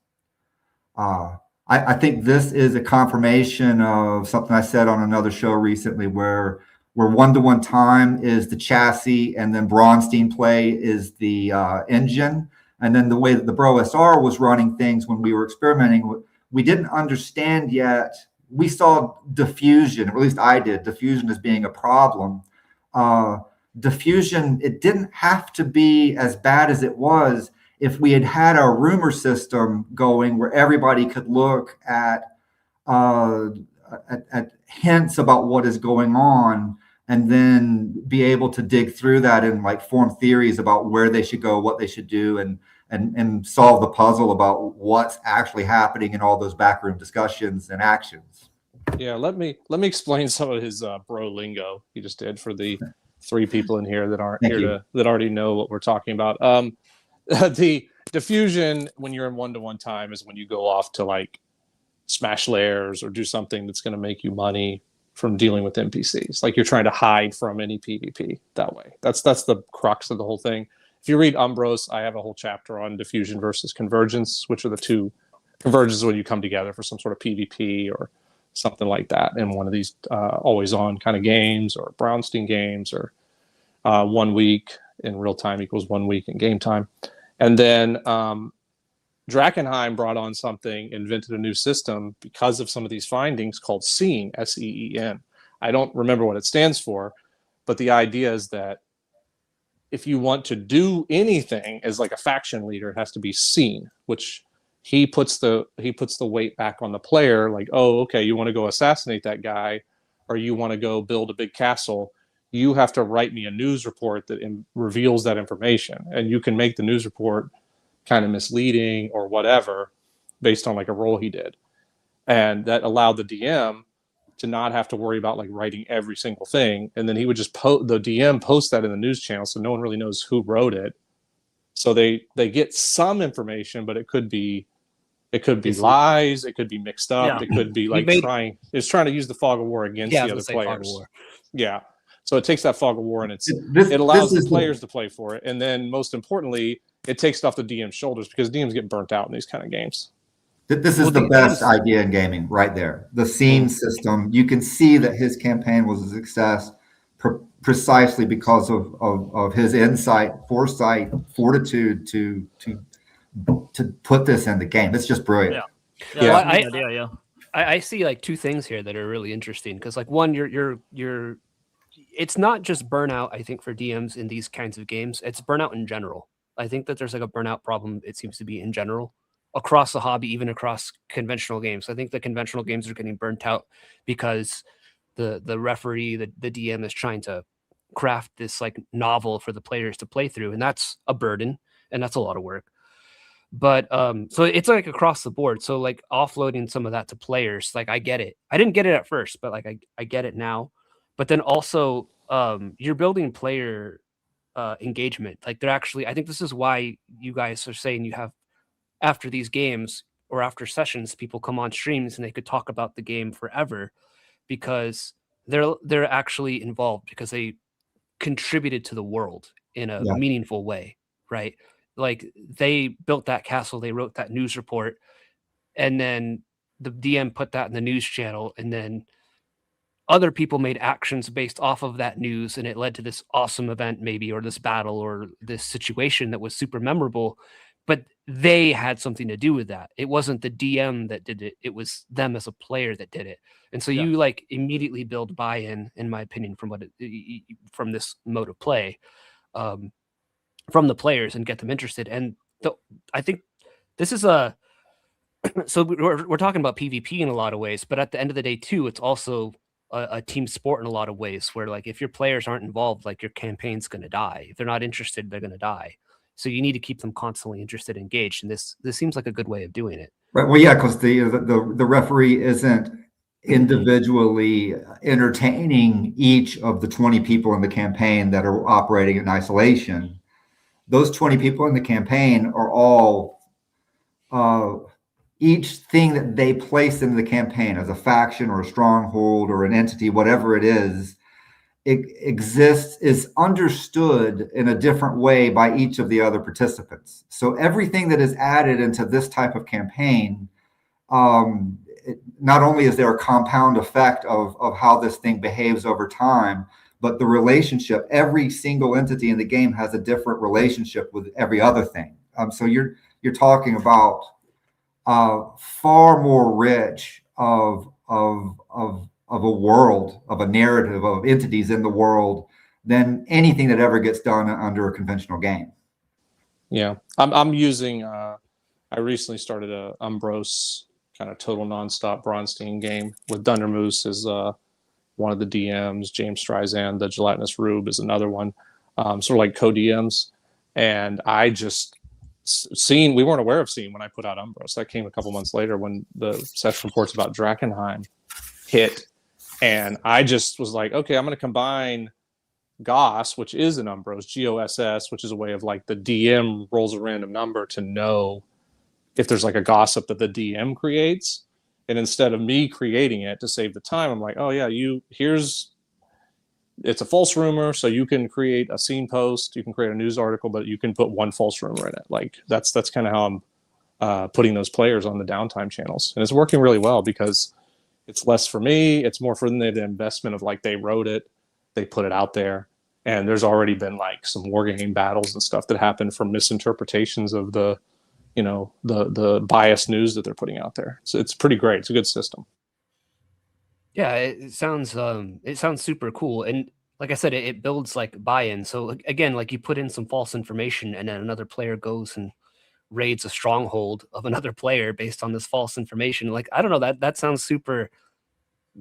I think this is a confirmation of something I said on another show recently where one-to-one time is the chassis and then Bronstein play is the engine. And then the way that the Bro SR was running things when we were experimenting, we didn't understand yet. We saw diffusion, or at least I did, diffusion as being a problem. Diffusion, it didn't have to be as bad as it was if we had had our rumor system going where everybody could look at hints about what is going on and then be able to dig through that and like form theories about where they should go, what they should do, and solve the puzzle about what's actually happening in all those backroom discussions and actions. Yeah, let me explain some of his bro lingo he just did for the 3 people in here that aren't that already know what we're talking about. The diffusion when you're in one-to-one time is when you go off to like smash layers or do something that's going to make you money from dealing with NPCs. Like you're trying to hide from any PvP that way. That's the crux of the whole thing. If you read Umbros, I have a whole chapter on diffusion versus convergence, which are the two. Convergence when you come together for some sort of PvP or something like that in one of these always on kind of games or Brownstein games or 1 week in real time equals 1 week in game time. And then Drakenheim brought on something, invented a new system because of some of these findings called SEEN, S-E-E-N. I don't remember what it stands for, but the idea is that if you want to do anything as like a faction leader, it has to be seen, which he puts the weight back on the player. Like, oh, okay, you want to go assassinate that guy, or you want to go build a big castle. you have to write me a news report that reveals that information. And you can make the news report kind of misleading or whatever based on like a role he did. And that allowed the DM to not have to worry about like writing every single thing. And then he would just the DM post that in the news channel, so no one really knows who wrote it. So they get some information, but it could be lies, it could be mixed up, it could be like trying to use the fog of war against the other players. Yeah. So it takes that fog of war and it allows the players to play for it. And then most importantly, it takes it off the DM's shoulders, because DMs get burnt out in these kind of games. This is the best idea in gaming right there. The scene system. You can see that his campaign was a success precisely because of his insight, foresight, fortitude to put this in the game. It's just brilliant. I see like two things here that are really interesting, because like one, you're it's not just burnout, I think, for DMs in these kinds of games. It's burnout in general. I think that there's like a burnout problem, it seems to be, in general, across the hobby, even across conventional games. I think the conventional games are getting burnt out because the referee, the DM is trying to craft this like novel for the players to play through, and that's a burden, and that's a lot of work. But so it's like across the board. So like offloading some of that to players, like I get it. I didn't get it at first, but like I get it now. But then also you're building player engagement. Like they're actually, I think this is why you guys are saying you have, after these games or after sessions, people come on streams and they could talk about the game forever, because they're actually involved, because they contributed to the world in a meaningful way, right? Like they built that castle, they wrote that news report, and then the DM put that in the news channel, and then other people made actions based off of that news, and it led to this awesome event maybe, or this battle, or this situation that was super memorable, but they had something to do with that. It wasn't the DM that did it. It was them as a player that did it. And so you like immediately build buy-in, in my opinion, from this mode of play, from the players, and get them interested. And I think this is so we're talking about PvP in a lot of ways, but at the end of the day too, it's also a team sport in a lot of ways, where like if your players aren't involved, like your campaign's going to die. If they're not interested, they're going to die. So you need to keep them constantly interested, engaged, and this seems like a good way of doing it. Right. Well, yeah, because the referee isn't individually entertaining each of the 20 people in the campaign that are operating in isolation. Those 20 people in the campaign are all each thing that they place in the campaign as a faction or a stronghold or an entity, whatever it is, it exists, is understood in a different way by each of the other participants. So everything that is added into this type of campaign, not only is there a compound effect of how this thing behaves over time, but the relationship, every single entity in the game has a different relationship with every other thing. So you're talking about far more rich of a world, of a narrative, of entities in the world than anything that ever gets done under a conventional game. Yeah, I'm using. I recently started a Umbros kind of total nonstop Bronstein game with Dunder Moose as one of the DMs. James Streisand, the Gelatinous Rube, is another one. Sort of like co-DMs, and I just we weren't aware of Scene when I put out Umbros. That came a couple months later when the session reports about Drakkenheim hit, and I just was like, okay, I'm going to combine Goss, which is an Umbros, GOSS, which is a way of like the DM rolls a random number to know if there's like a gossip that the DM creates. And instead of me creating it to save the time, I'm like, oh yeah, it's a false rumor, so you can create a scene post, you can create a news article, but you can put one false rumor in it. Like that's kind of how I'm putting those players on the downtime channels, and it's working really well because it's less for me, it's more for them. They have the investment of like they wrote it, they put it out there, and there's already been like some wargaming battles and stuff that happen from misinterpretations of the biased news that they're putting out there. So it's pretty great. It's a good system. Yeah, it sounds super cool, and like I said, it builds like buy-in. So again, like you put in some false information, and then another player goes and raids a stronghold of another player based on this false information. Like I don't know, that sounds super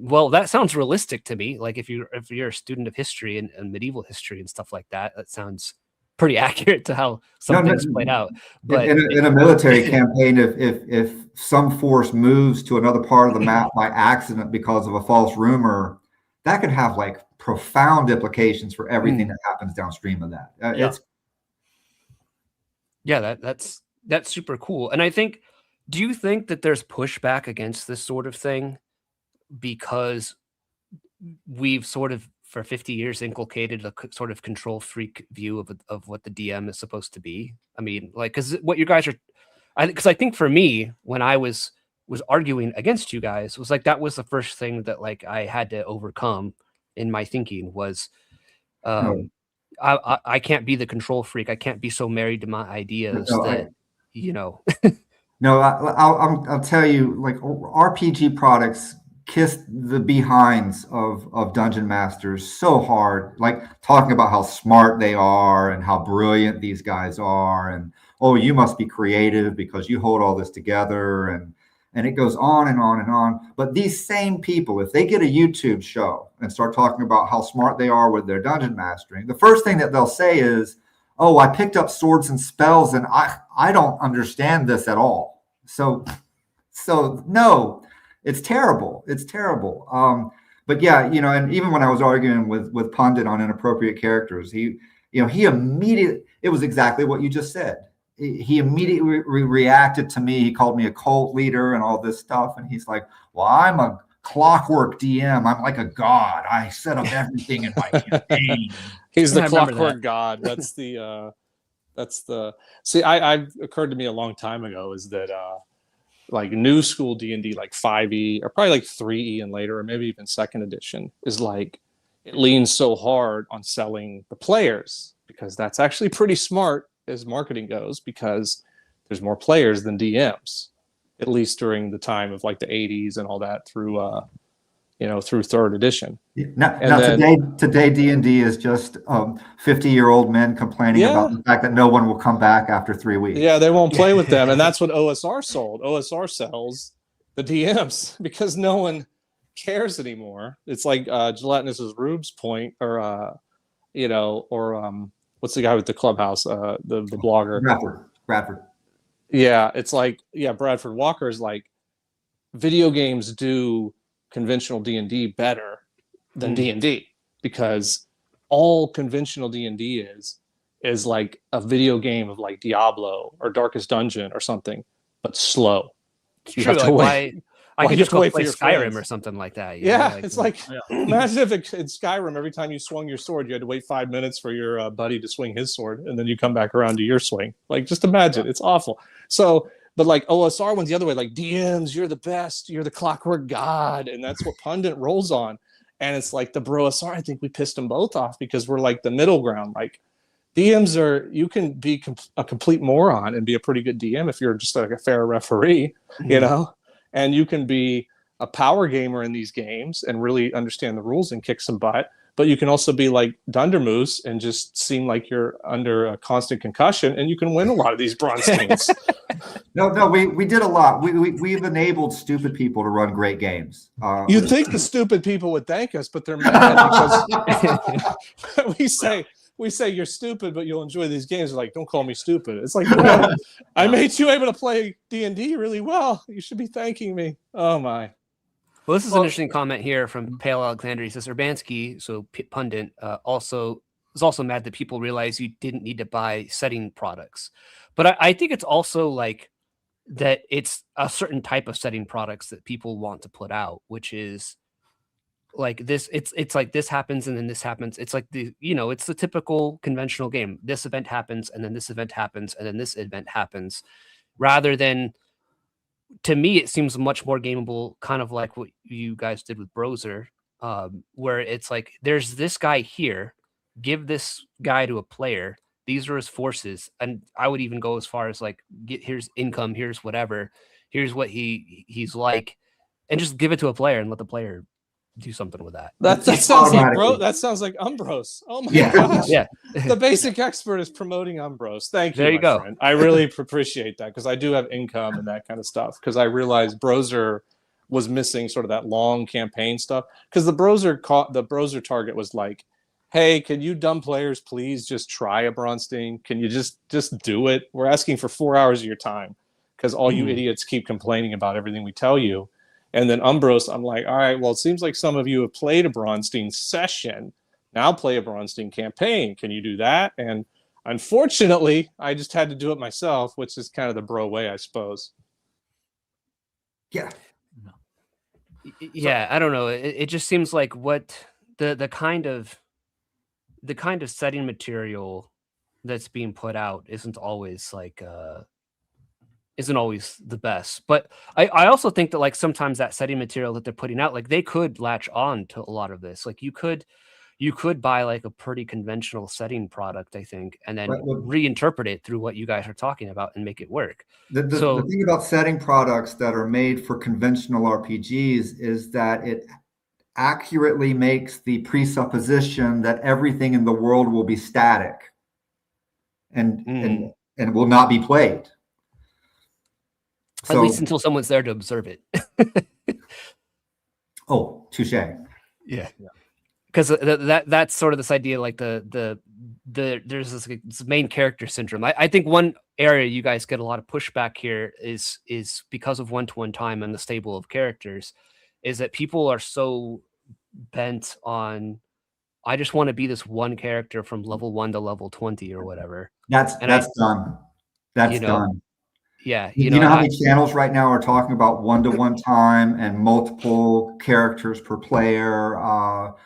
Well, that sounds realistic to me. Like if you're a student of history and medieval history and stuff like that, that sounds pretty accurate to how some things played out. But in a military campaign, if some force moves to another part of the map by accident because of a false rumor, that could have like profound implications for everything that happens downstream of that. That's super cool. And I think, do you think that there's pushback against this sort of thing because we've sort of for 50 years inculcated a sort of control freak view of what the DM is supposed to be? I mean, like, because what you guys are, because I think for me, when I was arguing against you guys, was like that was the first thing that like I had to overcome in my thinking was, I can't be the control freak. I can't be so married to my ideas you know. No, I'll tell you, like RPG products kiss the behinds of dungeon masters so hard, like talking about how smart they are and how brilliant these guys are, and oh, you must be creative because you hold all this together, and it goes on and on and on. But these same people, if they get a YouTube show and start talking about how smart they are with their dungeon mastering, the first thing that they'll say is, oh, I picked up swords and spells and I don't understand this at all. So no, it's terrible. It's terrible. But yeah, and even when I was arguing with Pundit on inappropriate characters, he immediately, it was exactly what you just said. He immediately reacted to me. He called me a cult leader and all this stuff. And he's like, well, I'm a clockwork DM. I'm like a god. I set up everything in my campaign. He's the clockwork god. That's see, I've occurred to me a long time ago is that like new school D&D, like 5e or probably like 3e and later, or maybe even second edition, is like it leans so hard on selling the players, because that's actually pretty smart as marketing goes, because there's more players than DMs, at least during the time of like the 80s and all that through through third edition. Today D&D is just 50-year-old men complaining about the fact that no one will come back after 3 weeks. Yeah, they won't play with them, and that's what OSR sold. OSR sells the DMs because no one cares anymore. It's like Gelatinous' Rube's point, or what's the guy with the clubhouse, the blogger? Bradford. Yeah, it's like, Bradford Walker is like, video games do conventional D&D better than D&D, because all conventional D&D is like a video game of like Diablo or Darkest Dungeon or something, but slow. You have to wait. I could just go play Skyrim or something like that. It's like, imagine if in Skyrim, every time you swung your sword, you had to wait 5 minutes for your buddy to swing his sword, and then you come back around to your swing. Like, just imagine, it's awful. So, but like OSR one's the other way, like DMs, you're the best, you're the clockwork god, and that's what Pundit rolls on. And it's like the BroSR, I think we pissed them both off because we're like the middle ground. Like DMs you can be a complete moron and be a pretty good DM if you're just like a fair referee, and you can be a power gamer in these games and really understand the rules and kick some butt. But you can also be like Dundermoose and just seem like you're under a constant concussion, and you can win a lot of these bronze games. No, we did a lot. We've enabled stupid people to run great games. You'd think the stupid people would thank us, but they're mad because we say you're stupid, but you'll enjoy these games. They're like, don't call me stupid. It's like, no, I made you able to play D&D really well. You should be thanking me. Oh my. Well, this is an interesting comment here from Pale Alexander. He says Urbanski, so Pundit, is also mad that people realize you didn't need to buy setting products. But I think it's also like that it's a certain type of setting products that people want to put out, which is like this. It's like this happens and then this happens. It's like it's the typical conventional game. This event happens and then this event happens and then this event happens, rather than, to me, it seems much more gameable, kind of like what you guys did with Broser, where it's like, there's this guy here, give this guy to a player. These are his forces. And I would even go as far as like, here's income, here's whatever, here's what he's like, and just give it to a player and let the player do something with that. That sounds like that sounds like Umbros. Oh my gosh. Yeah. The basic expert is promoting Umbros. Thank you. There you go. Friend. I really appreciate that, because I do have income and that kind of stuff. Because I realize Broser, was missing sort of that long campaign stuff, because the browser target was like, hey, can you dumb players please just try a Bronstein? Can you just do it? We're asking for 4 hours of your time because all you idiots keep complaining about everything we tell you. And then Umbros, I'm like, all right, well, it seems like some of you have played a Bronstein session. Now play a Bronstein campaign. Can you do that? And unfortunately, I just had to do it myself, which is kind of the bro way, I suppose. Yeah. Yeah, I don't know. It just seems like what the kind of setting material that's being put out isn't always the best. But I also think that like sometimes that setting material that they're putting out, like they could latch on to a lot of this. Like you could buy like a pretty conventional setting product, I think, and then reinterpret it through what you guys are talking about and make it work. The thing about setting products that are made for conventional RPGs is that it accurately makes the presupposition that everything in the world will be static and will not be played. At least until someone's there to observe it. Oh, touche. Yeah. Because that's sort of this idea, like there's this main character syndrome. I think one area you guys get a lot of pushback here is because of one-to-one time and the stable of characters, is that people are so bent on, I just want to be this one character from level 1 to level 20 or whatever. That's done. That's done. Yeah. You know how many channels right now are talking about one-to-one time and multiple characters per player? All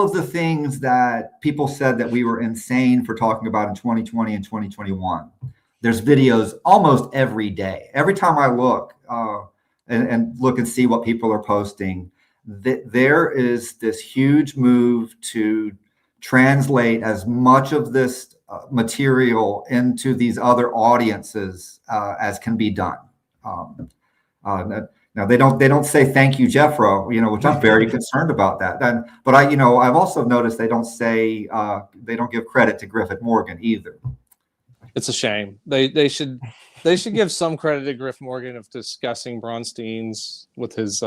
of the things that people said that we were insane for talking about in 2020 and 2021. There's videos almost every day. Every time I look and look and see what people are posting, there is this huge move to translate as much of this material into these other audiences as can be done. Now they don't say thank you, Jeffro, which I'm very concerned about that. But I've also noticed they don't say they don't give credit to Griffith Morgan either. It's a shame. They should give some credit to Griff Morgan of discussing Bronsteins with his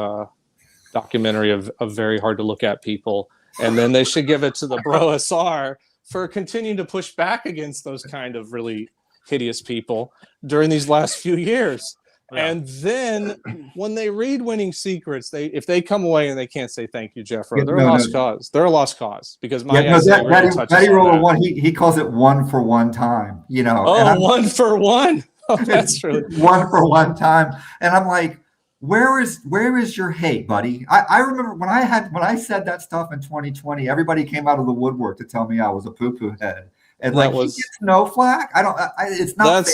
documentary of very hard to look at people, and then they should give it to the Bro SR for continuing to push back against those kind of really hideous people during these last few years. Yeah. And then when they read Winning Secrets, if they come away and they can't say thank you, Jeffro, they're a lost cause. They're a lost cause because my Daddy Roller One, he calls it one for one time. Oh, one for one. Oh, that's really one for one time. And I'm like, where is your hate, buddy? I remember when I said that stuff in 2020, everybody came out of the woodwork to tell me I was a poo-poo head. And he gets no flack. It's not.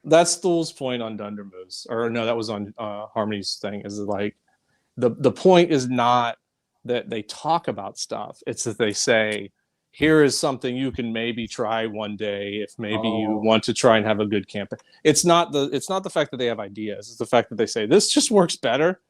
That's Stool's point on Dundermoose, or no, that was on Harmony's thing. Is like the point is not that they talk about stuff; it's that they say, "Here is something you can maybe try one day if maybe you want to try and have a good campaign." It's not the fact that they have ideas; it's the fact that they say this just works better.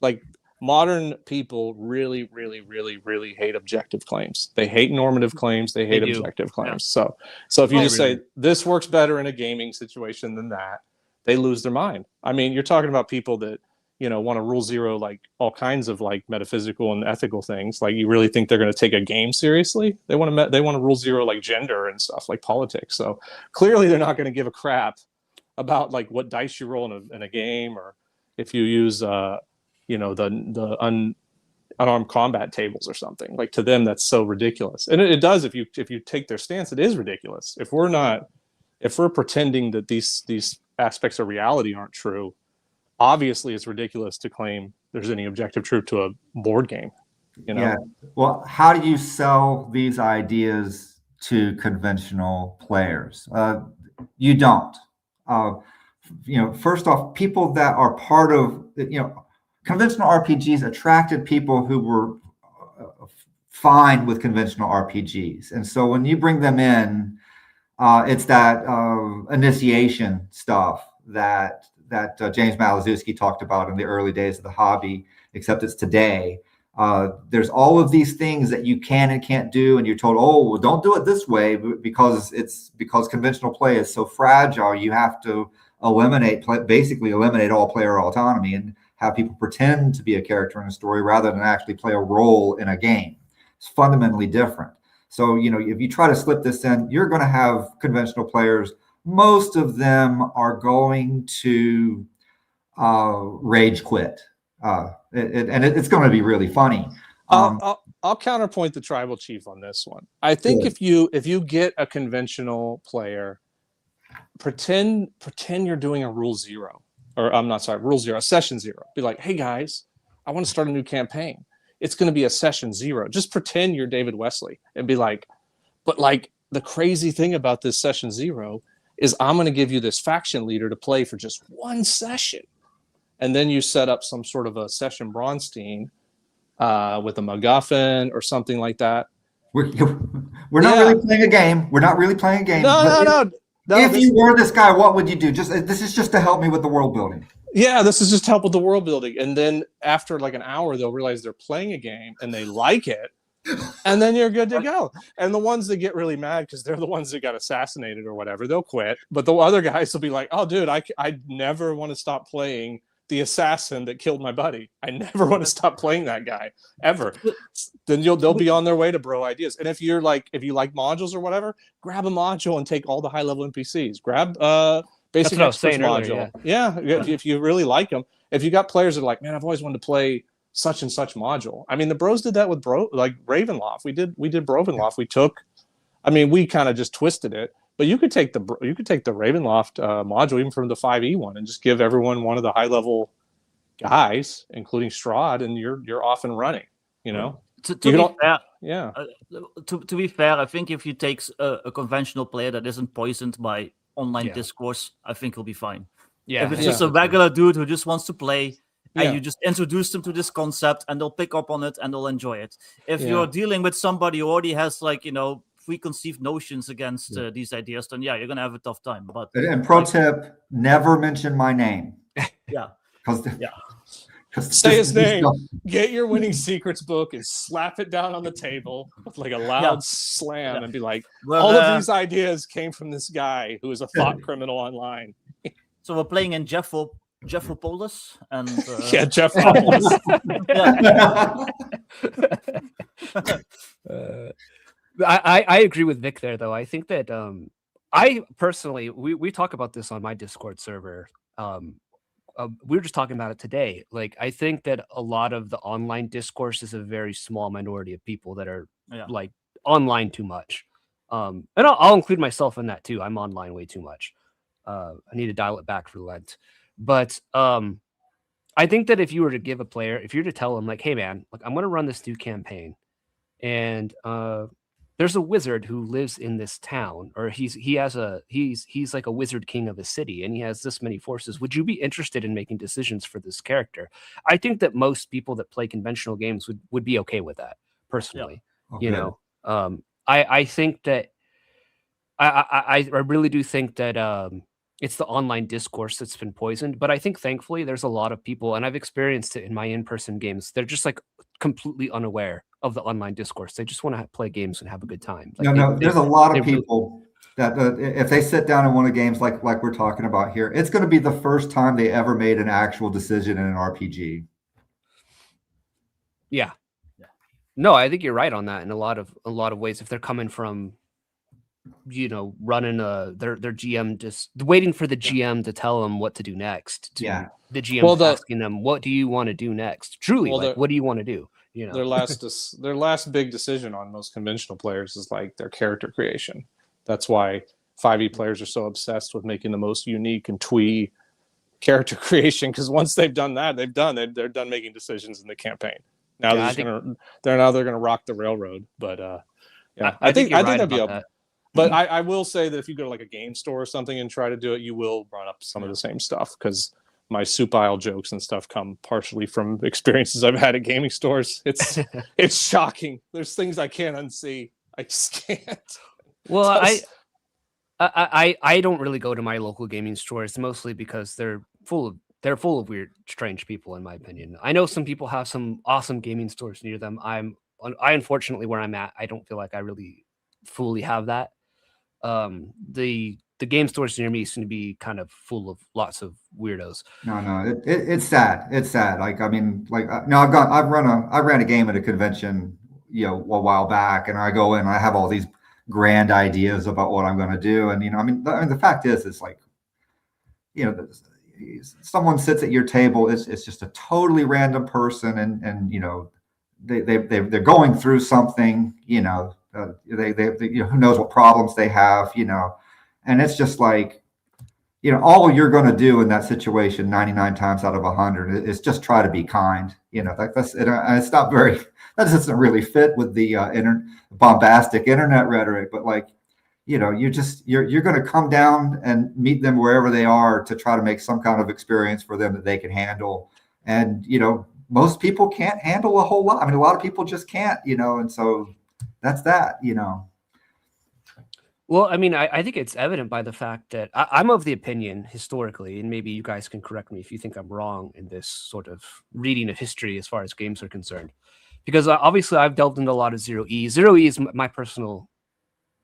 Like modern people really, really, really, really hate objective claims. They hate normative claims. They hate objective claims. Yeah. So if you say this works better in a gaming situation than that, they lose their mind. I mean, you're talking about people that, want to rule zero, like all kinds of like metaphysical and ethical things. Like you really think they're going to take a game seriously? They want to rule zero like gender and stuff, like politics. So clearly they're not going to give a crap about like what dice you roll in a game, or if you use, the unarmed combat tables or something. Like to them, that's so ridiculous. And it does, if you take their stance, it is ridiculous. If we're pretending that these aspects of reality aren't true, obviously it's ridiculous to claim there's any objective truth to a board game. Yeah. Well, how do you sell these ideas to conventional players? You don't. First off, people that are part of conventional RPGs attracted people who were fine with conventional RPGs. And so when you bring them in, it's that initiation stuff that James Malazewski talked about in the early days of the hobby, except it's today. There's all of these things that you can and can't do, and you're told, oh, well, don't do it this way because conventional play is so fragile. You have to basically eliminate all player autonomy and have people pretend to be a character in a story rather than actually play a role in a game. It's fundamentally different. So, if you try to slip this in, you're going to have conventional players. Most of them are going to rage quit. It's going to be really funny. I'll counterpoint the tribal chief on this one. I think if you get a conventional player, pretend you're doing a rule zero, or I'm not sorry, rule zero, session zero. Be like, hey guys, I want to start a new campaign. It's going to be a session zero. Just pretend you're David Wesley and be like, but like the crazy thing about this session zero is I'm going to give you this faction leader to play for just one session. And then you set up some sort of a session Braunstein with a MacGuffin or something like that. We're not really playing a game. We're not really playing a game. No. If you were this guy, what would you do? This is just to help me with the world building. Yeah, this is just help with the world building. And then after like an hour, they'll realize they're playing a game and they like it. And then you're good to go. And the ones that get really mad because they're the ones that got assassinated or whatever, they'll quit. But the other guys will be like, oh, dude, I never want to stop playing the assassin that killed my buddy. I never want to stop playing that guy ever. Then they'll be on their way to bro ideas. And if you like modules or whatever, grab a module and take all the high level NPCs. Grab basic experts module. Yeah, if you really like them. If you got players that are like, man, I've always wanted to play such and such module. I mean, the bros did that with Ravenloft. We did Brovenloft. We kind of just twisted it. But you could take the Ravenloft module even from the 5e one and just give everyone one of the high level guys, including Strahd, and you're off and running. To be fair, yeah. To be fair, I think if you take a conventional player that isn't poisoned by online discourse, I think he'll be fine. Yeah. If it's just a regular dude who just wants to play, and you just introduce them to this concept, and they'll pick up on it and they'll enjoy it. If you're dealing with somebody who already has preconceived notions against these ideas, then you're gonna have a tough time. But pro tip: never mention my name. Say his name. Get your winning secrets book and slap it down on the table with like a loud slam and be like, all of these ideas came from this guy who is a thought criminal online. So we're playing in Jeffropolis and Jeffropolis. I agree with Vic there, though. I think that I personally, we talk about this on my Discord server. We were just talking about it today. Like, I think that a lot of the online discourse is a very small minority of people that are like online too much. And I'll include myself in that too. I'm online way too much. I need to dial it back for Lent. But I think that if you were to give a player, if you were to tell them like, hey man, like I'm going to run this new campaign, and there's a wizard who lives in this town, or he's like a wizard king of a city, and he has this many forces. Would you be interested in making decisions for this character? I think that most people that play conventional games would be okay with that personally. I think that I really do think that it's the online discourse that's been poisoned. But I think thankfully there's a lot of people, and I've experienced it in my in-person games, they're just like completely unaware of the online discourse. They just want to play games and have a good time. Like there's a lot of people that if they sit down in one of the games like we're talking about here, it's going to be the first time they ever made an actual decision in an RPG. Yeah. No, I think you're right on that in a lot of ways. If they're coming from, running their GM, just waiting for the GM to tell them what to do next. The GM asking them, what do you want to do next? Truly, what do you want to do? Their last big decision on most conventional players is like their character creation. That's why 5e players are so obsessed with making the most unique and twee character creation, because once they've done that, they're done making decisions in the campaign. Now they're gonna rock the railroad. But I think that'd be open. But I will say that if you go to like a game store or something and try to do it, you will run up some of the same stuff, because my soup aisle jokes and stuff come partially from experiences I've had at gaming stores. It's shocking. There's things I can't unsee. I just can't. Well, I don't really go to my local gaming stores, mostly because they're full of weird, strange people, in my opinion. I know some people have some awesome gaming stores near them. I unfortunately, where I'm at, I don't feel like I really fully have that. The the game stores near me seem to be kind of full of lots of weirdos. No, it's sad. It's sad. Like, I mean, like, no, I ran a game at a convention, a while back, and I go in, and I have all these grand ideas about what I'm going to do. And, I mean, the fact is, it's like, someone sits at your table, it's just a totally random person. And they're going through something, who knows what problems they have, and it's just like, all you're going to do in that situation 99 times out of 100 is just try to be kind. That's it. And it's not very, that doesn't really fit with the bombastic internet rhetoric, but like, you're going to come down and meet them wherever they are to try to make some kind of experience for them that they can handle. And, most people can't handle a whole lot. I mean, a lot of people just can't, and so that's that. Well, I mean, I think it's evident by the fact that I'm of the opinion historically, and maybe you guys can correct me if you think I'm wrong in this sort of reading of history as far as games are concerned, because obviously I've delved into a lot of Zero E. Zero E is my personal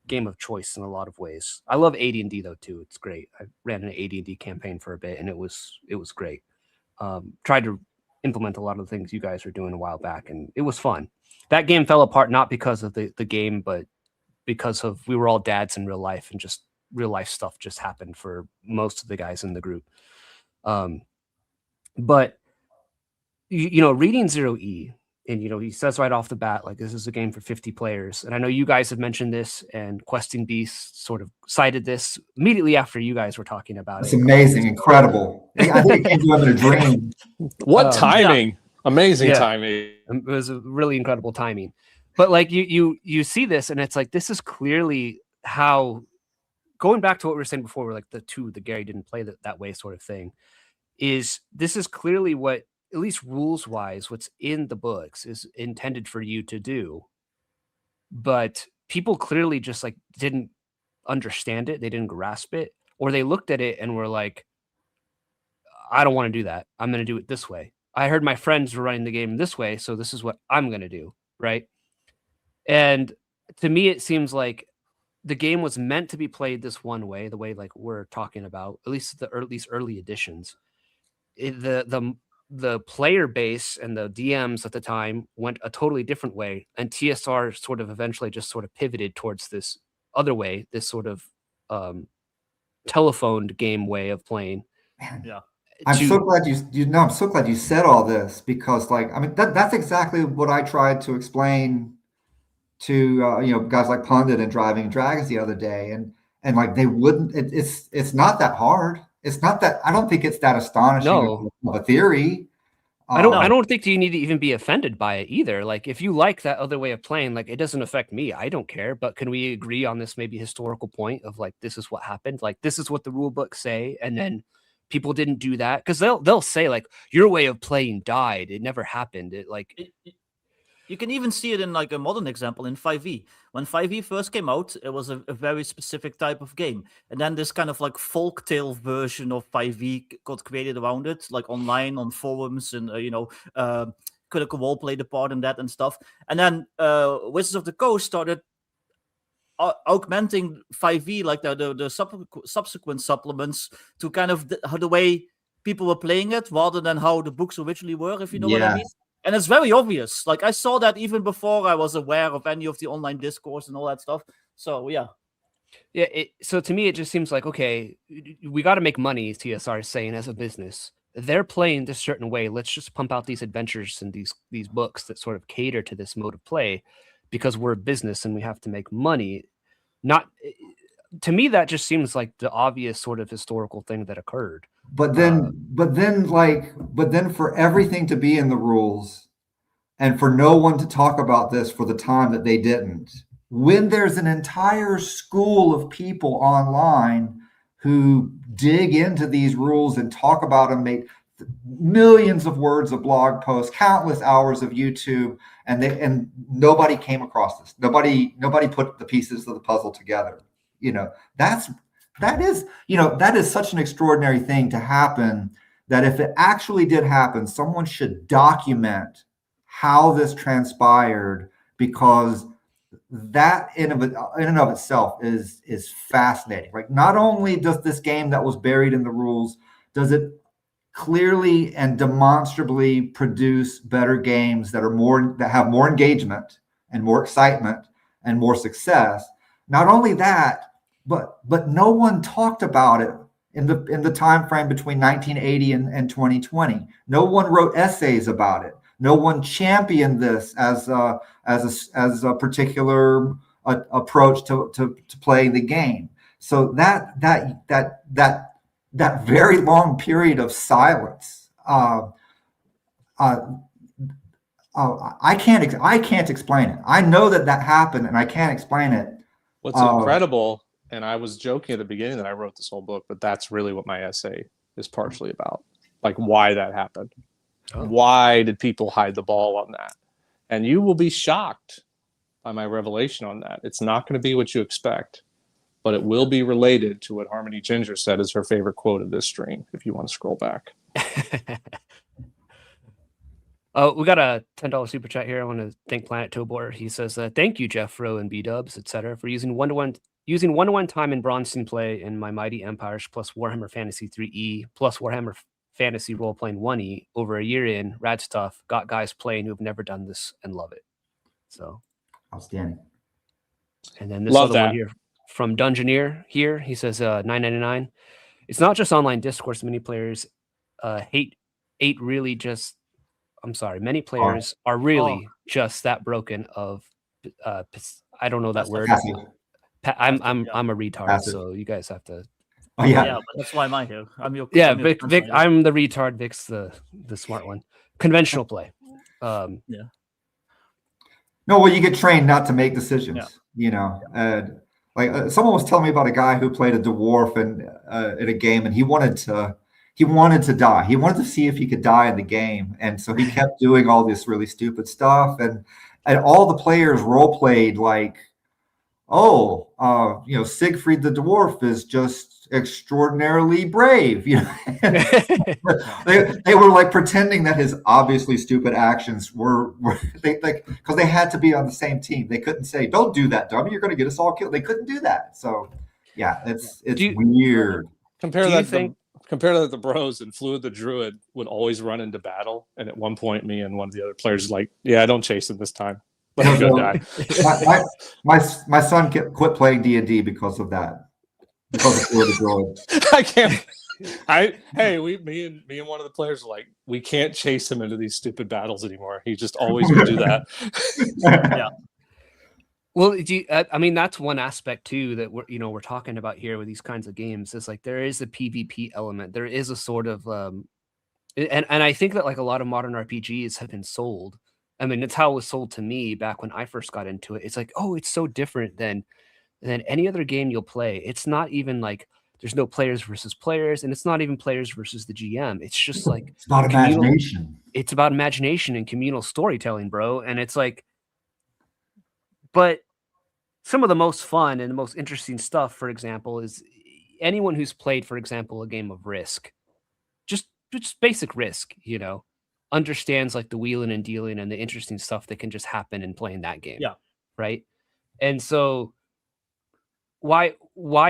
game of choice in a lot of ways. I love AD&D though too. It's great. I ran an AD&D campaign for a bit, and it was great. Tried to implement a lot of the things you guys were doing a while back, and it was fun. That game fell apart not because of the game, but because of we were all dads in real life, and just real life stuff just happened for most of the guys in the group. But reading Zero E, and he says right off the bat, like, this is a game for 50 players. And I know you guys have mentioned this, and Questing Beast sort of cited this immediately after you guys were talking about it. It's it. Amazing, incredible. I think it came to him in a dream. What timing! Yeah. Amazing timing. It was a really incredible timing. But like you see this, and it's like, this is clearly how, going back to what we were saying before, where like the Gary didn't play that way sort of thing, is this is clearly what, at least rules wise, what's in the books is intended for you to do. But people clearly just like didn't understand it, they didn't grasp it, or they looked at it and were like, I don't want to do that. I'm going to do it this way. I heard my friends were running the game this way, so this is what I'm going to do, right? And to me, it seems like the game was meant to be played this one way, the way like we're talking about, at least these early editions. The player base and the DMs at the time went a totally different way, and TSR sort of eventually just sort of pivoted towards this other way, this sort of telephoned game way of playing. Yeah. I'm so glad I'm so glad you said all this, because like, I mean, that's exactly what I tried to explain to guys like Pundit and Driving Dragons the other day, and like they wouldn't. It's not that hard. It's not that. I don't think it's that astonishing of a theory. I don't think you need to even be offended by it either. Like, if you like that other way of playing, like, it doesn't affect me. I don't care. But can we agree on this maybe historical point of like, this is what happened? Like, this is what the rule books say, and then people didn't do that, because they'll say like, your way of playing died. It never happened. You can even see it in like a modern example in 5e. When 5e first came out, it was a very specific type of game. And then this kind of like folktale version of 5e got created around it, like online on forums, and, Critical Role played a part in that and stuff. And then Wizards of the Coast started augmenting 5e, like the subsequent supplements, to kind of the way people were playing it, rather than how the books originally were, if you know what I mean. And it's very obvious. Like, I saw that even before I was aware of any of the online discourse and all that stuff. So, yeah. Yeah. So to me, it just seems like, okay, we got to make money, TSR is saying, as a business. They're playing this certain way. Let's just pump out these adventures and these books that sort of cater to this mode of play, because we're a business and we have to make money. To me, that just seems like the obvious sort of historical thing that occurred. But then for everything to be in the rules, and for no one to talk about this for the time that they didn't, when there's an entire school of people online who dig into these rules and talk about them, make millions of words of blog posts, countless hours of YouTube, and nobody came across this. Nobody put the pieces of the puzzle together. That is such an extraordinary thing to happen, that if it actually did happen, someone should document how this transpired, because that in and of itself is fascinating. Like, not only does this game that was buried in the rules, does it clearly and demonstrably produce better games that have more engagement and more excitement and more success. Not only that, but no one talked about it in the time frame between 1980 and 2020. No one wrote essays about it. No one championed this as a particular approach to playing the game. So that very long period of silence, I can't explain it. I know that happened, and I can't explain it. What's incredible, and I was joking at the beginning that I wrote this whole book, but that's really what my essay is partially about, like why that happened. Oh. Why did people hide the ball on that? And you will be shocked by my revelation on that. It's not going to be what you expect, but it will be related to what Harmony Ginger said is her favorite quote of this stream, if you want to scroll back. Oh, we got a $10 super chat here. I want to thank Planet Tobor. He says, thank you, Jeffro and Bdubs, etc., for using one-to-one time in Bronstein play in my Mighty Empires plus Warhammer Fantasy 3E plus Warhammer Fantasy Role-Playing 1E over a year in. Rad stuff. Got guys playing who have never done this and love it. So outstanding. And then this other one here from Dungeoneer here. He says $9.99. It's not just online discourse. Many players many players are really just that broken of I don't know that word. I'm a retard, passive. So you guys have to. Oh yeah, but that's why I'm here. Vic, I'm the retard. Vic's the smart one. Conventional play. Yeah. No, well, you get trained not to make decisions. Yeah. You know, someone was telling me about a guy who played a dwarf in a game, and he wanted to die. He wanted to see if he could die in the game, and so he kept doing all this really stupid stuff, and all the players role played like, Siegfried the dwarf is just extraordinarily brave. You know, they were like pretending that his obviously stupid actions were because they had to be on the same team. They couldn't say, "Don't do that, dummy. You're going to get us all killed." They couldn't do that. So yeah, it's weird. Compare that to the bros, and Fluid the Druid would always run into battle. And at one point, me and one of the other players like, yeah, don't chase him this time. Let him go die. My son quit playing D&D because of that. Because of Fluid the Druid. I can't. Me and one of the players were like, we can't chase him into these stupid battles anymore. He just always would do that. Yeah. Well, I mean, that's one aspect too that we're talking about here with these kinds of games. It's like there is a PvP element. There is a sort of, and I think that like a lot of modern RPGs have been sold. I mean, it's how it was sold to me back when I first got into it. It's like, oh, it's so different than any other game you'll play. It's not even like there's no players versus players, and it's not even players versus the GM. It's just like it's about imagination. It's about imagination and communal storytelling, bro. And it's like, but some of the most fun and the most interesting stuff, for example, is anyone who's played, for example, a game of Risk, just basic Risk, understands like the wheeling and dealing and the interesting stuff that can just happen in playing that game. Yeah. Right. And so why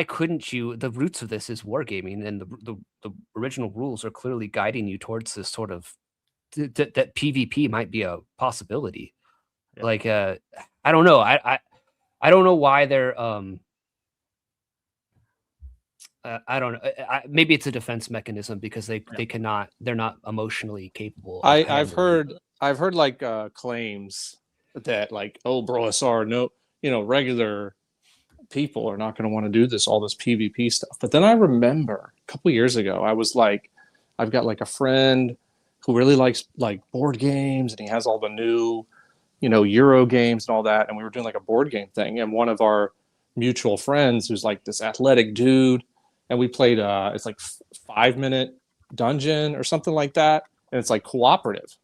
couldn't you? The roots of this is wargaming, and the original rules are clearly guiding you towards this sort of that PvP might be a possibility. Yeah. Like I don't know. I don't know why they're I don't know. Maybe it's a defense mechanism because they're not emotionally capable. I've heard like claims that like, oh, bro, SR, no, regular people are not going to want to do all this PvP stuff. But then I remember a couple years ago, I was like, I've got like a friend who really likes like board games, and he has all the new, Euro games and all that. And we were doing like a board game thing, and one of our mutual friends who's like this athletic dude, and we played it's like 5-minute dungeon or something like that, and it's like cooperative.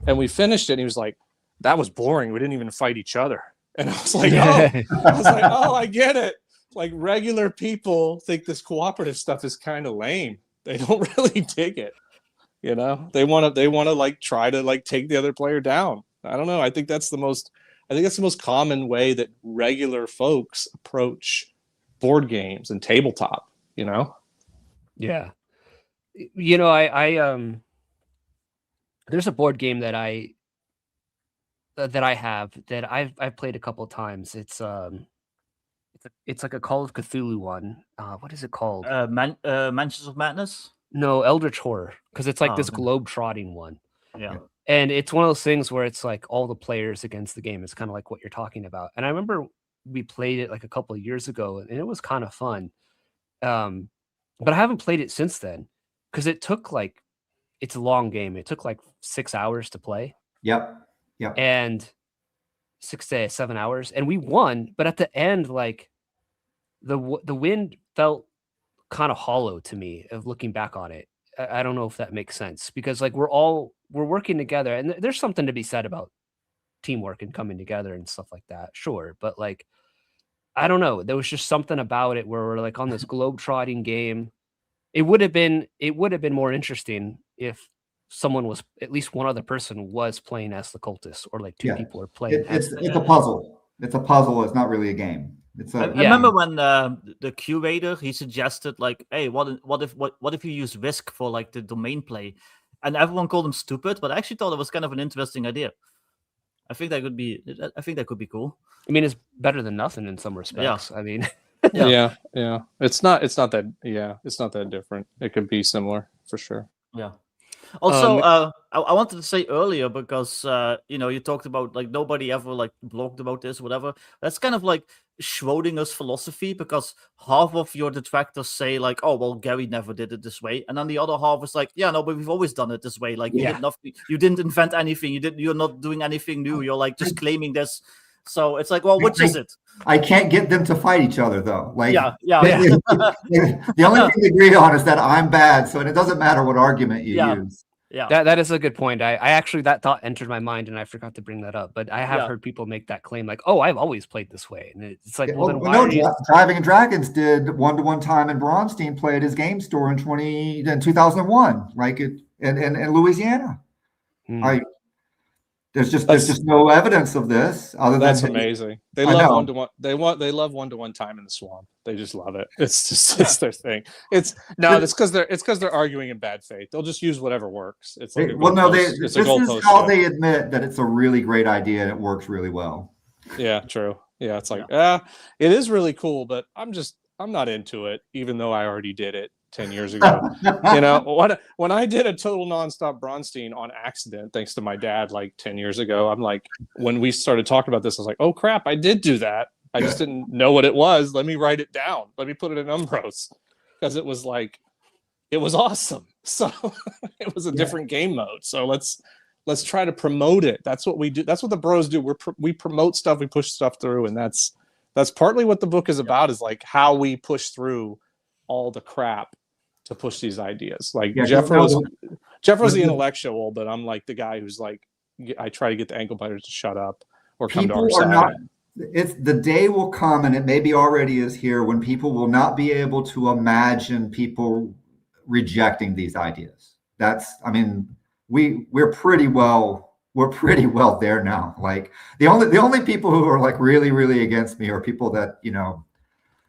And we finished it, and he was like, that was boring. We didn't even fight each other. And I was like, oh, I get it. Like regular people think this cooperative stuff is kind of lame. They don't really dig it. They want to like try to like take the other player down. I don't know. I think that's the most I think that's the most common way that regular folks approach board games and tabletop, you know? Yeah. You know, I there's a board game that I have that I've played a couple of times. It's like a Call of Cthulhu one. What is it called? Mansions of Madness. No, Eldritch Horror, because it's like Oh, this okay. globe-trotting one. Yeah. And it's one of those things where it's like all the players against the game. It's kind of like what you're talking about. And I remember we played it like a couple of years ago, and it was kind of fun. But I haven't played it since then because it's a long game. It took like 6 hours to play. Yep. And 6 to 7 hours, and we won. But at the end, like the wind felt kind of hollow to me of looking back on it. I don't know if that makes sense, because like we're working together, and there's something to be said about teamwork and coming together and stuff like that. Sure. But like, I don't know. There was just something about it where we're like on this globe-trotting game. It would have been more interesting if someone was, at least one other person was playing as the cultist, or like two people are playing. It's a puzzle. It's a puzzle. It's not really a game. I remember when the curator, he suggested like, hey, what if you use Risk for like the domain play, and everyone called him stupid, but I actually thought it was kind of an interesting idea. I think that could be cool. I mean, it's better than nothing in some respects. I mean, yeah. It's not that different. It could be similar for sure. Yeah. Also, I wanted to say earlier, because you talked about like nobody ever like blogged about this, whatever. That's kind of like Schrodinger's philosophy, because half of your detractors say like, oh well, Gary never did it this way, and then the other half is like, yeah, no, but we've always done it this way. Like you did nothing, you didn't invent anything, you're not doing anything new. You're like just claiming this. So it's like, well, which is it? I can't get them to fight each other though. Like, the only thing they agree on is that I'm bad. So it doesn't matter what argument you use. Yeah, that is a good point. I actually, that thought entered my mind and I forgot to bring that up. But I have heard people make that claim, like, "Oh, I've always played this way," and it's like, well, then why? Driving and Dragons did 1-to-1 time, and Bronstein played his game store in 2001, like in Louisiana. There's just no evidence of this other than that's amazing. They love 1-to-1. They love 1-to-1 time in the swamp. They just love it. It's their thing. It's because they're arguing in bad faith. They'll just use whatever works. It's like this is how they admit that it's a really great idea and it works really well. Yeah, true. Yeah, it's like it is really cool, but I'm not into it, even though I already did it 10 years ago. When I did a total nonstop Bronstein on accident, thanks to my dad, like 10 years ago, I'm like, when we started talking about this, I was like, oh crap, I did do that. I just didn't know what it was. Let me write it down. Let me put it in Umbros, because it was awesome. So it was a different game mode. So let's try to promote it. That's what we do. That's what the bros do. We promote stuff. We push stuff through, and that's partly what the book is about. Is like how we push through all the crap to push these ideas. Like Jeffro's the intellectual, but I'm like the guy who's like, I try to get the ankle biters to shut up or come to our side. It's the day will come, and it maybe already is here, when people will not be able to imagine people rejecting these ideas. We're pretty well there now. Like the only people who are like really, really against me are people that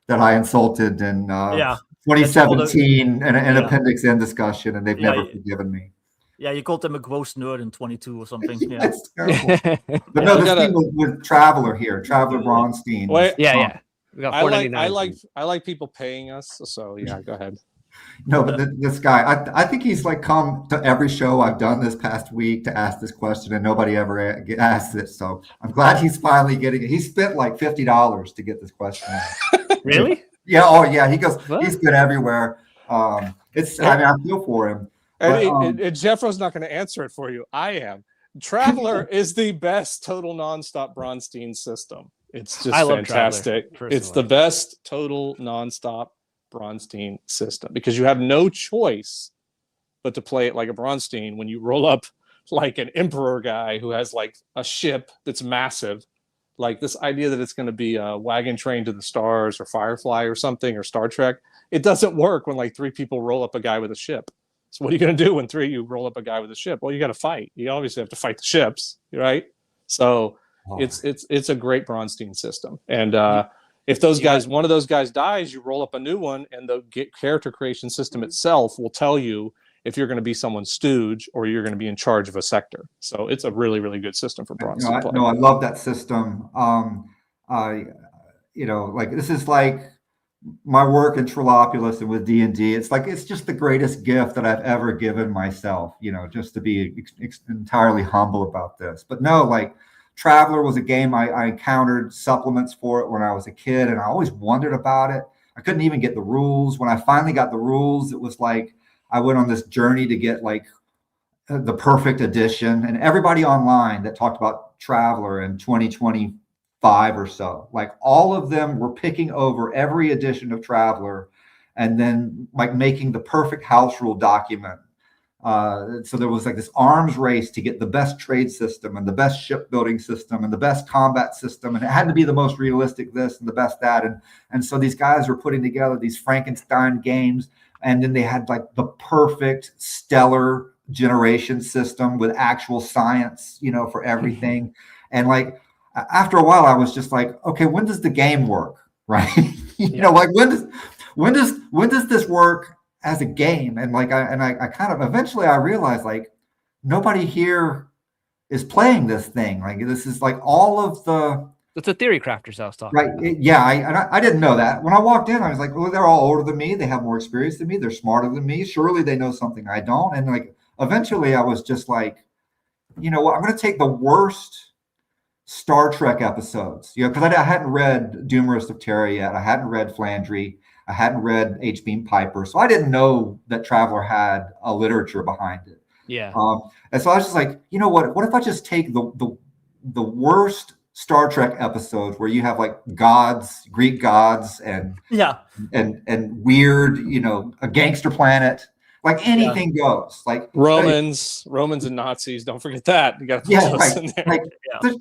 that I insulted in 2017 in an Appendix N discussion, and they've never forgiven me. Yeah, you called them a gross nerd in 22 or something. That's terrible. But no, this thing with Traveler here, Traveler Bronstein. We got I like people paying us. So yeah, go ahead. No, but this guy, I think he's like come to every show I've done this past week to ask this question, and nobody ever asked it. So I'm glad he's finally getting it. He spent like $50 to get this question asked. Really? Yeah. Oh, yeah. He goes. What? He's good everywhere. I feel for him. And Jeffro's not going to answer it for you. I am. Traveler is the best total nonstop Bronstein system. It's just fantastic. It's the best total nonstop Bronstein system, because you have no choice but to play it like a Bronstein when you roll up like an emperor guy who has like a ship that's massive. Like this idea that it's going to be a wagon train to the stars or Firefly or something or Star Trek. It doesn't work when like 3 people roll up a guy with a ship. So what are you going to do when 3 of you roll up a guy with a ship? Well, you got to fight. You obviously have to fight the ships, right? So It's a great Bronstein system. And if those guys, one of those guys dies, you roll up a new one, and the character creation system itself will tell you if you're going to be someone's stooge or you're going to be in charge of a sector. So it's a really, really good system for Bronstein play. No, I love that system. Like this is like my work in Trilopulus and with D&D. It's like it's just the greatest gift that I've ever given myself. Just to be entirely humble about this. But no, like Traveler was a game I encountered supplements for it when I was a kid, and I always wondered about it. I couldn't even get the rules. When I finally got the rules, it was like I went on this journey to get like the perfect edition. And everybody online that talked about Traveler in 2025 or so, like all of them were picking over every edition of Traveler and then like making the perfect house rule document. So there was like this arms race to get the best trade system and the best shipbuilding system and the best combat system. And it had to be the most realistic this and the best that. And so these guys were putting together these Frankenstein games. And then they had like the perfect stellar generation system with actual science, for everything. And like, after a while, I was just like, okay, when does the game work? Right. Like when does this work as a game? And like, I kind of, eventually I realized like nobody here is playing this thing. Like this is like all of the, it's a theory crafters I was talking right. about. I didn't know that. When I walked in, I was like, well, they're all older than me. They have more experience than me. They're smarter than me. Surely they know something I don't. And like, eventually I was just like, you know what, I'm going to take the worst Star Trek episodes, because I hadn't read Doomrist of Terra yet. I hadn't read Flandry. I hadn't read H. Beam Piper. So I didn't know that Traveler had a literature behind it. Yeah. And so I was just like, you know what if I just take the worst Star Trek episodes where you have like gods, Greek gods and weird, a gangster planet, like anything goes, like Romans and Nazis. Don't forget that. You got to put those in there. Like,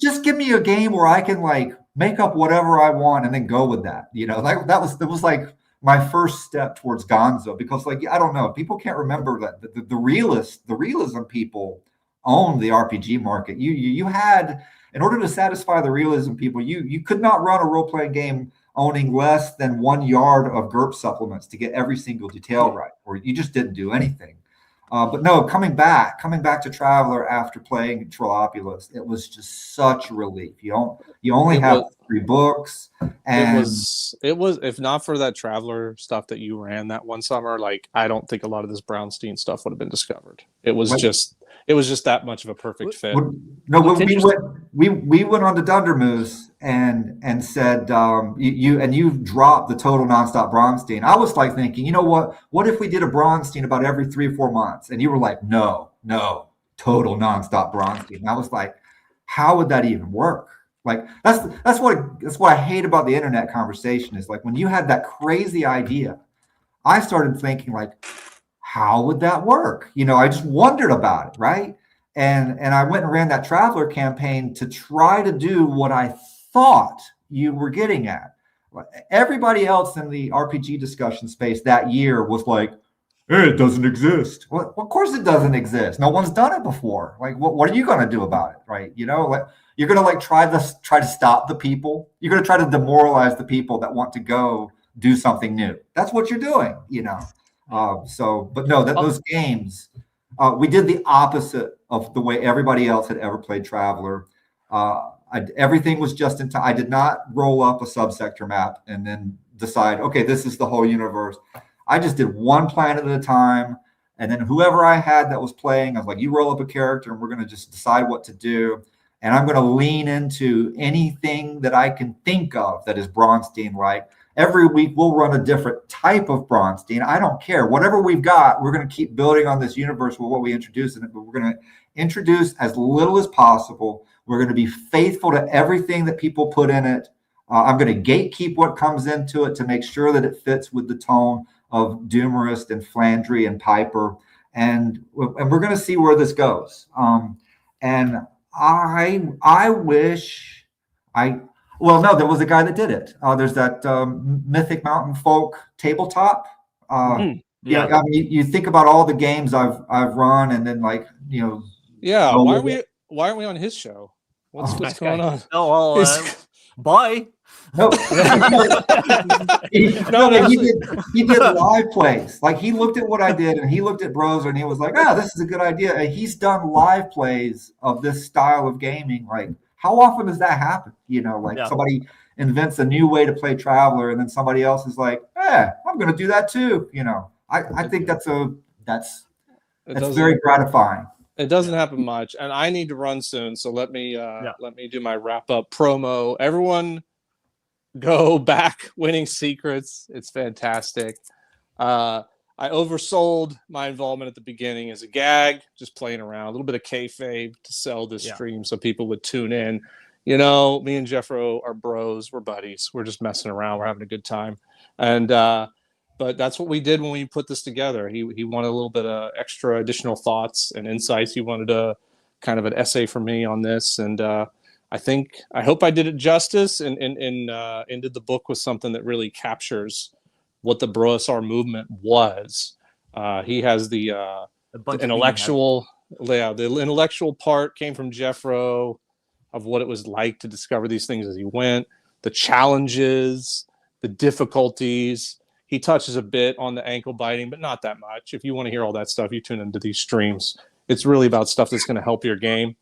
just give me a game where I can like make up whatever I want and then go with that. Like that was like my first step towards Gonzo, because like, I don't know, people can't remember that the realism people owned the RPG market. You had, in order to satisfy the realism people, you could not run a role-playing game owning less than 1 yard of GURP supplements to get every single detail right, or you just didn't do anything. But no, coming back to Traveler after playing Trilopulus, it was just such a relief. You only have 3 books, and it was if not for that Traveler stuff that you ran that one summer, like I don't think a lot of this Brownstein stuff would have been discovered. It was just that much of a perfect fit. No, we went on to Dundermoose and said you dropped the total nonstop Bronstein. I was like thinking, you know what if we did a Bronstein about every 3 or 4 months? And you were like, no, total nonstop Bronstein. And I was like, how would that even work? Like that's what I hate about the internet conversation, is like when you had that crazy idea, I started thinking like, how would that work? I just wondered about it, right? And I went and ran that Traveler campaign to try to do what I thought you were getting at. Everybody else in the RPG discussion space that year was like, hey, it doesn't exist. Well, of course it doesn't exist. No one's done it before. Like, what are you going to do about it, right? Like you're going to like try to stop the people. You're going to try to demoralize the people that want to go do something new. That's what you're doing, but no, those games, we did the opposite of the way everybody else had ever played Traveler. Everything was just in time. I did not roll up a subsector map and then decide, okay, this is the whole universe. I just did one planet at a time. And then whoever I had that was playing, I was like, you roll up a character and we're going to just decide what to do. And I'm going to lean into anything that I can think of that is Bronstein-like. Every week we'll run a different type of Bronstein. I don't care. Whatever we've got, we're going to keep building on this universe with what we introduce in it, but we're going to introduce as little as possible. We're going to be faithful to everything that people put in it. I'm going to gatekeep what comes into it to make sure that it fits with the tone of Doomrist and Flandry and Piper. And we're going to see where this goes. And I wish well, no, there was a guy that did it. There's that Mythic Mountain Folk tabletop. I mean, you think about all the games I've run, and then like Yeah, why aren't we on his show? What's Nice going guy. on? Oh well, He's- bye. No, No, he did live plays. Like he looked at what I did and he looked at Broser and he was like, "Oh, this is a good idea." And he's done live plays of this style of gaming. Like, how often does that happen? You know, like Yeah. somebody invents a new way to play Traveler, and then somebody else is like, I'm going to do that too." You know, I think that's very gratifying. It doesn't happen much, and I need to run soon. So let me do my wrap up promo. Everyone, go back Winning Secrets. It's fantastic. I oversold my involvement at the beginning as a gag, just playing around, a little bit of kayfabe to sell this stream so people would tune in. You know, me and Jeffro are bros. We're buddies. We're just messing around. We're having a good time. And but that's what we did when we put this together. He wanted a little bit of extra additional thoughts and insights. He wanted a kind of an essay from me on this. And I hope I did it justice and ended the book with something that really captures what the BroSR movement was. He has the intellectual, the intellectual part came from Jeffro of what it was like to discover these things as he went, the challenges, the difficulties. He touches a bit on the ankle biting, but not that much. If you want to hear all that stuff, you tune into these streams. It's really about stuff that's going to help your game.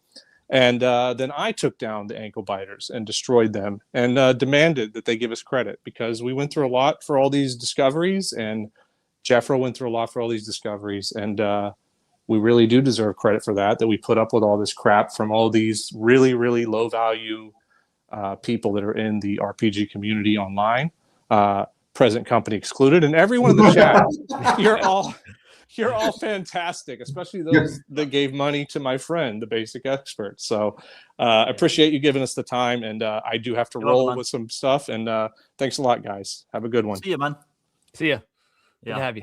And then I took down the ankle biters and destroyed them and demanded that they give us credit because we went through a lot for all these discoveries, and Jeffro went through a lot for all these discoveries. And we really do deserve credit for that we put up with all this crap from all these really, really low value people that are in the RPG community online, present company excluded, and everyone in the chat. You're all fantastic, especially those that gave money to my friend, the Basic Expert. So I appreciate you giving us the time, and I do have to roll with some stuff. And thanks a lot, guys. Have a good one. See you, man. See ya. Yeah. Good to have you.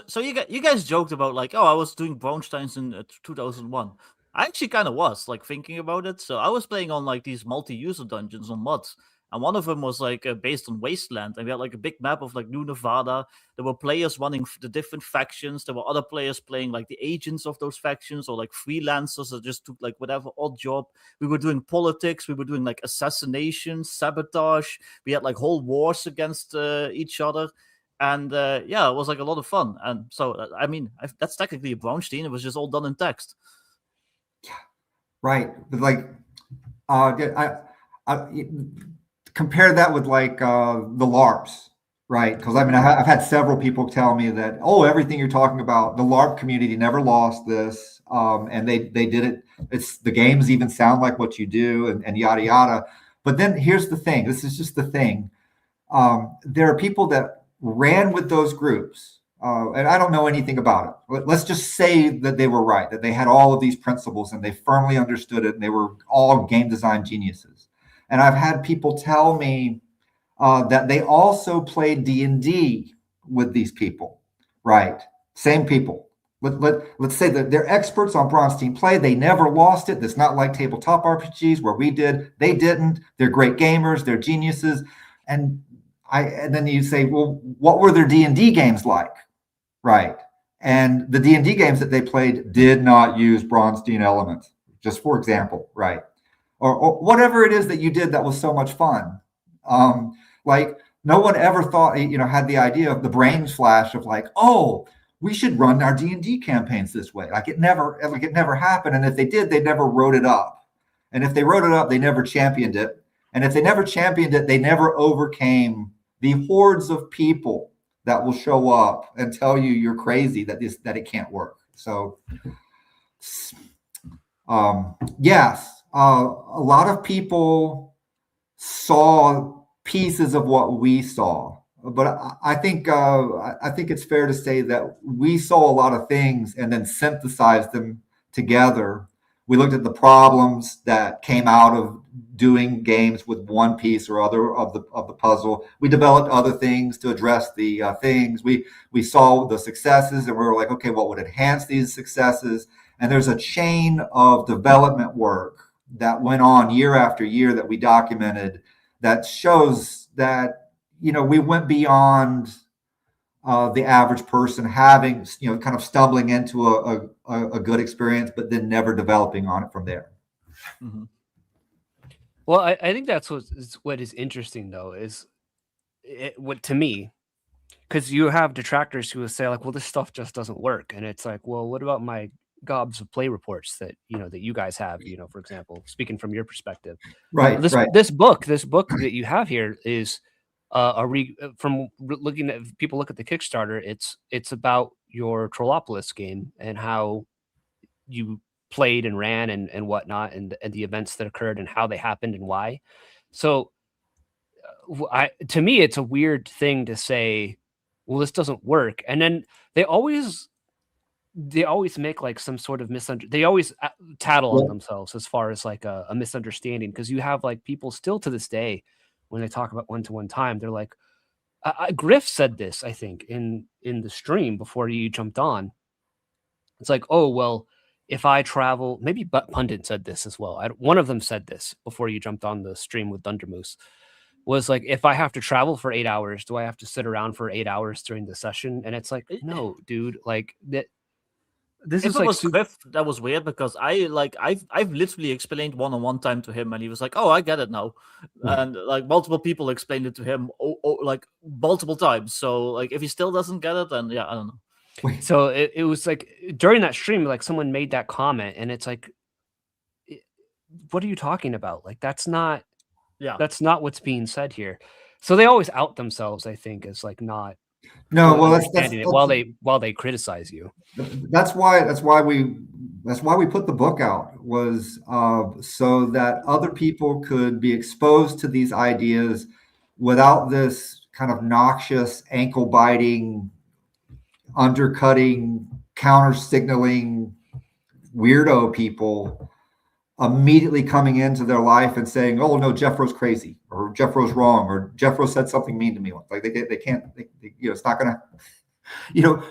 So you guys joked about like, oh, I was doing Braunsteins in 2001. I actually kind of was like thinking about it. So I was playing on like these multi-user dungeons on mods. And one of them was like based on Wasteland. And we had like a big map of like New Nevada. There were players running the different factions. There were other players playing like the agents of those factions or like freelancers that just took like whatever odd job. We were doing politics. We were doing like assassination, sabotage. We had like whole wars against each other. And it was like a lot of fun. And so, I mean, that's technically a Braunstein. It was just all done in text. Yeah, right. But like, I compare that with like the LARPs, right? Because I mean, I've had several people tell me that, oh, everything you're talking about, the LARP community never lost this, and they did it. It's the games even sound like what you do, and yada yada. But then here's the thing. This is just the thing. There are people that ran with those groups, and I don't know anything about it. Let's just say that they were right, that they had all of these principles and they firmly understood it, and they were all game design geniuses. And I've had people tell me that they also played D&D with these people, right? Same people. Let's say that they're experts on Braunstein play. They never lost it. It's not like tabletop RPGs where we did. They didn't. They're great gamers. They're geniuses. And then you say, well, what were their D&D games like, right? And the D&D games that they played did not use Braunstein elements, just for example, right? Or whatever it is that you did that was so much fun. Like no one ever thought, had the idea of the brain flash of like, oh, we should run our D&D campaigns this way. Like it never happened. And if they did, they never wrote it up. And if they wrote it up, they never championed it. And if they never championed it, they never overcame the hordes of people that will show up and tell you you're crazy, that it can't work. So, yes, a lot of people saw pieces of what we saw, but I think it's fair to say that we saw a lot of things and then synthesized them together. We looked at the problems that came out of doing games with one piece or other of the puzzle. We developed other things to address the things. We saw the successes and we were like, okay, what would enhance these successes? And there's a chain of development work that went on year after year that we documented that shows that, we went beyond the average person having, kind of stumbling into a good experience, but then never developing on it from there. Mm-hmm. Well, I think that's what is interesting though, is what to me, because you have detractors who will say like, well, this stuff just doesn't work. And it's like, well, what about my gobs of play reports that, that you guys have, for example, speaking from your perspective, Right. this book that you have here is looking at people look at the Kickstarter, it's about your Trollopolis game and how you played and ran and whatnot, and the events that occurred and how they happened and why. So to me, it's a weird thing to say, well, this doesn't work. And then they always make like some sort of they always tattle on themselves as far as like a misunderstanding, because you have like people still to this day when they talk about one-to-one time, they're like, Griff said this, I think, in the stream before you jumped on. It's like, oh, well, if I travel, maybe Pundit said this as well. One of them said this before you jumped on the stream with Thundermoose, was like, if I have to travel for 8 hours, do I have to sit around for 8 hours during the session? And it's like, no, dude, like that. This if is it like was Griff, that was weird, because I've literally explained one-on-one time to him, and he was like, "Oh, I get it now," and like multiple people explained it to him, like multiple times. So like, if he still doesn't get it, then yeah, I don't know. So it was like during that stream, like someone made that comment, and it's like, what are you talking about? Like that's not what's being said here. So they always out themselves, I think, as like not. No, well, that's it while they criticize you. That's why we put the book out, was so that other people could be exposed to these ideas without this kind of noxious, ankle biting, undercutting, counter signaling weirdo people immediately coming into their life and saying, "Oh no, Jeffro's crazy," or "Jeffro's wrong," or "Jeffro said something mean to me." Like they can't, it's not gonna,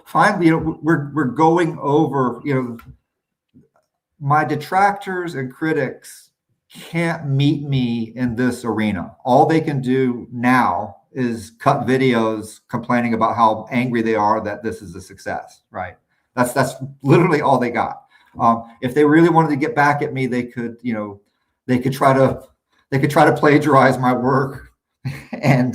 finally, we're going over, my detractors and critics can't meet me in this arena. All they can do now is cut videos complaining about how angry they are that this is a success, right? That's literally all they got. If they really wanted to get back at me, they could try to plagiarize my work and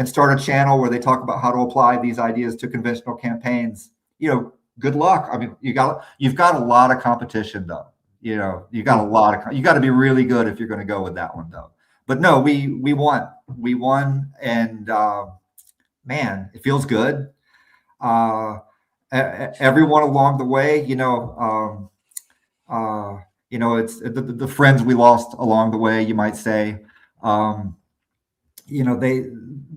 start a channel where they talk about how to apply these ideas to conventional campaigns. Good luck. I mean, you've got a lot of competition though. You got to be really good if you're going to go with that one though. But no, we won, and man, it feels good. Everyone along the way, it's the friends we lost along the way, you might say.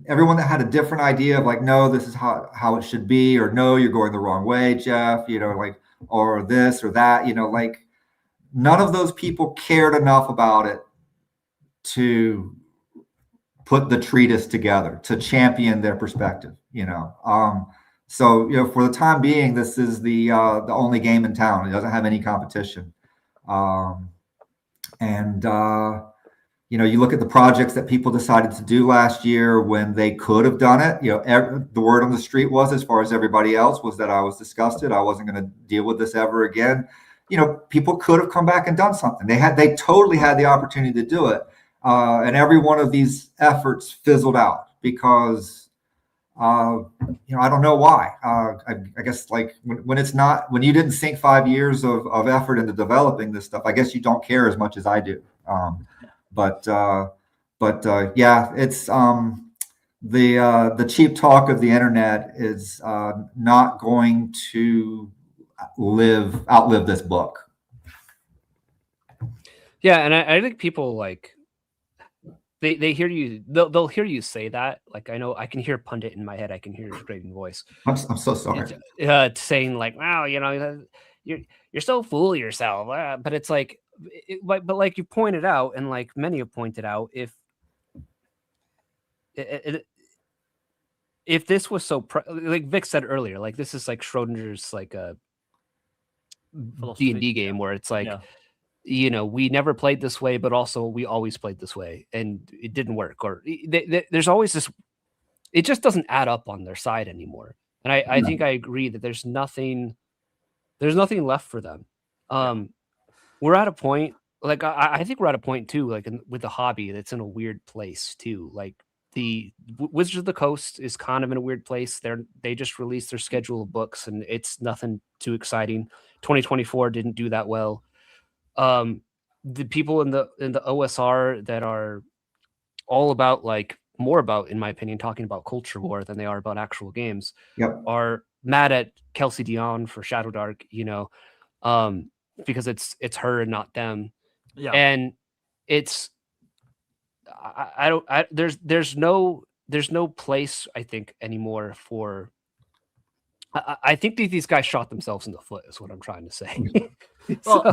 Everyone that had a different idea of like, no, this is how it should be, or no, you're going the wrong way, Jeff, or this or that, like none of those people cared enough about it to put the treatise together, to champion their perspective, So, for the time being, this is the only game in town. It doesn't have any competition. You look at the projects that people decided to do last year when they could have done it. The word on the street was, as far as everybody else, was that I was disgusted. I wasn't going to deal with this ever again. People could have come back and done something. They totally had the opportunity to do it. And every one of these efforts fizzled out because, I don't know why. I guess like when you didn't sink 5 years of effort into developing this stuff, I guess you don't care as much as I do. But yeah, it's the cheap talk of the internet is not going to outlive this book. Yeah, and I think people like they hear you. They'll hear you say that. Like I know I can hear Pundit in my head. I can hear his grating voice. I'm so sorry. Saying like, wow, you're so full of yourself. But it's like, but like you pointed out, and like many have pointed out, if this was so like Vic said earlier, like this is like Schrodinger's like a D&D game where it's like. Yeah. We never played this way, but also we always played this way and it didn't work. Or there's always this, it just doesn't add up on their side anymore. And I think I agree that there's nothing left for them. We're at a point, like I think we're at a point too, like with the hobby, that's in a weird place too. Like the Wizards of the Coast is kind of in a weird place. They just released their schedule of books, and it's nothing too exciting. 2024 didn't do that well. The people in the OSR that are all about, like, more about, in my opinion, talking about culture war than they are about actual games, are mad at Kelsey Dion for Shadow Dark, you know, because it's her and not them. Yeah. And it's there's no place, I think, anymore for. I think these guys shot themselves in the foot, is what I'm trying to say. Well,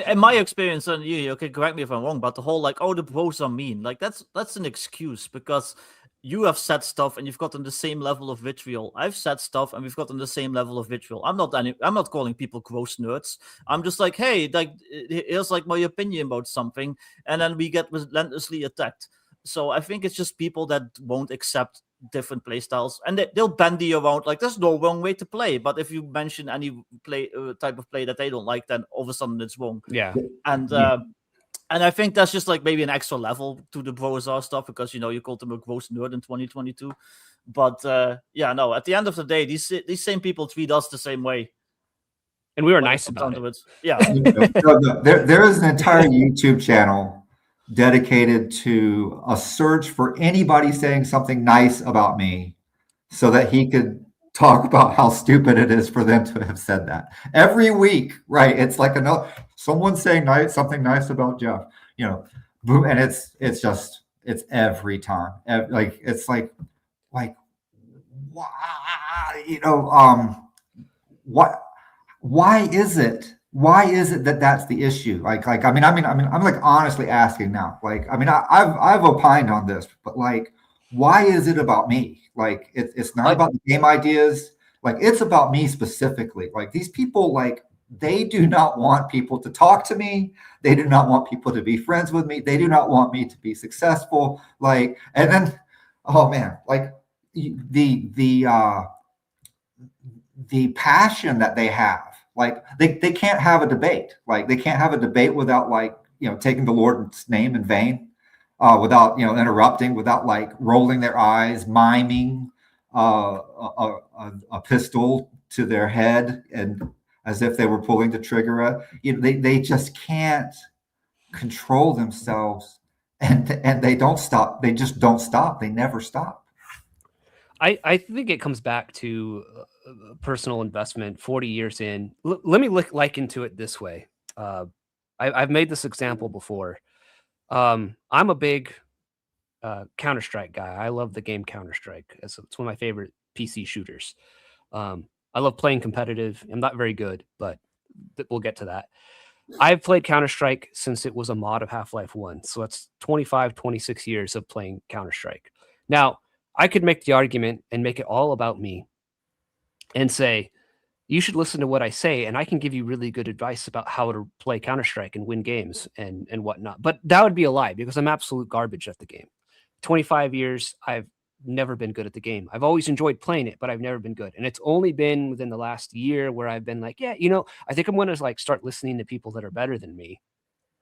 in my experience, and you okay, correct me if I'm wrong, but the whole like, oh, the bros are mean, like that's an excuse, because you have said stuff and you've gotten the same level of vitriol. I've said stuff and we've gotten the same level of vitriol. I'm not calling people gross nerds. I'm just like, hey, like, here's like my opinion about something, and then we get relentlessly attacked. So I think it's just people that won't accept different play styles, and they'll bandy around like there's no wrong way to play. But if you mention any type of play that they don't like, then all of a sudden it's wrong. Yeah. And I think that's just like maybe an extra level to the Brozar stuff, because you called them a gross nerd in 2022. But yeah, no, at the end of the day, these same people treat us the same way. And we were nice about it. Yeah. There is an entire YouTube channel dedicated to a search for anybody saying something nice about me so that he could talk about how stupid it is for them to have said that every week, right? It's like someone saying something nice about Jeff, boom, and it's every time, like it's like why, why is it? Why is it that that's the issue? I'm like honestly asking now. Like, I mean, I've opined on this, but like, why is it about me? Like, it's not about the game ideas. Like, it's about me specifically. Like, these people, like, they do not want people to talk to me. They do not want people to be friends with me. They do not want me to be successful. Like, and then, oh man, like the passion that they have. Like they can't have a debate. Like they can't have a debate without like, taking the Lord's name in vain, without, interrupting, without like rolling their eyes, miming a pistol to their head, and as if they were pulling the trigger. They just can't control themselves, and they don't stop. They just don't stop. They never stop. I think it comes back to personal investment 40 years in. Let me liken to it this way. I've made this example before. I'm a big Counter-Strike guy. I love the game Counter-Strike. It's one of my favorite PC shooters. I love playing competitive. I'm not very good, but we'll get to that. I've played Counter-Strike since it was a mod of Half-Life 1. So that's 25, 26 years of playing Counter-Strike. Now, I could make the argument and make it all about me and say, you should listen to what I say, and I can give you really good advice about how to play Counter-Strike and win games and whatnot. But that would be a lie, because I'm absolute garbage at the game. 25 years, I've never been good at the game. I've always enjoyed playing it, but I've never been good. And it's only been within the last year where I've been like, yeah, I think I'm going to like start listening to people that are better than me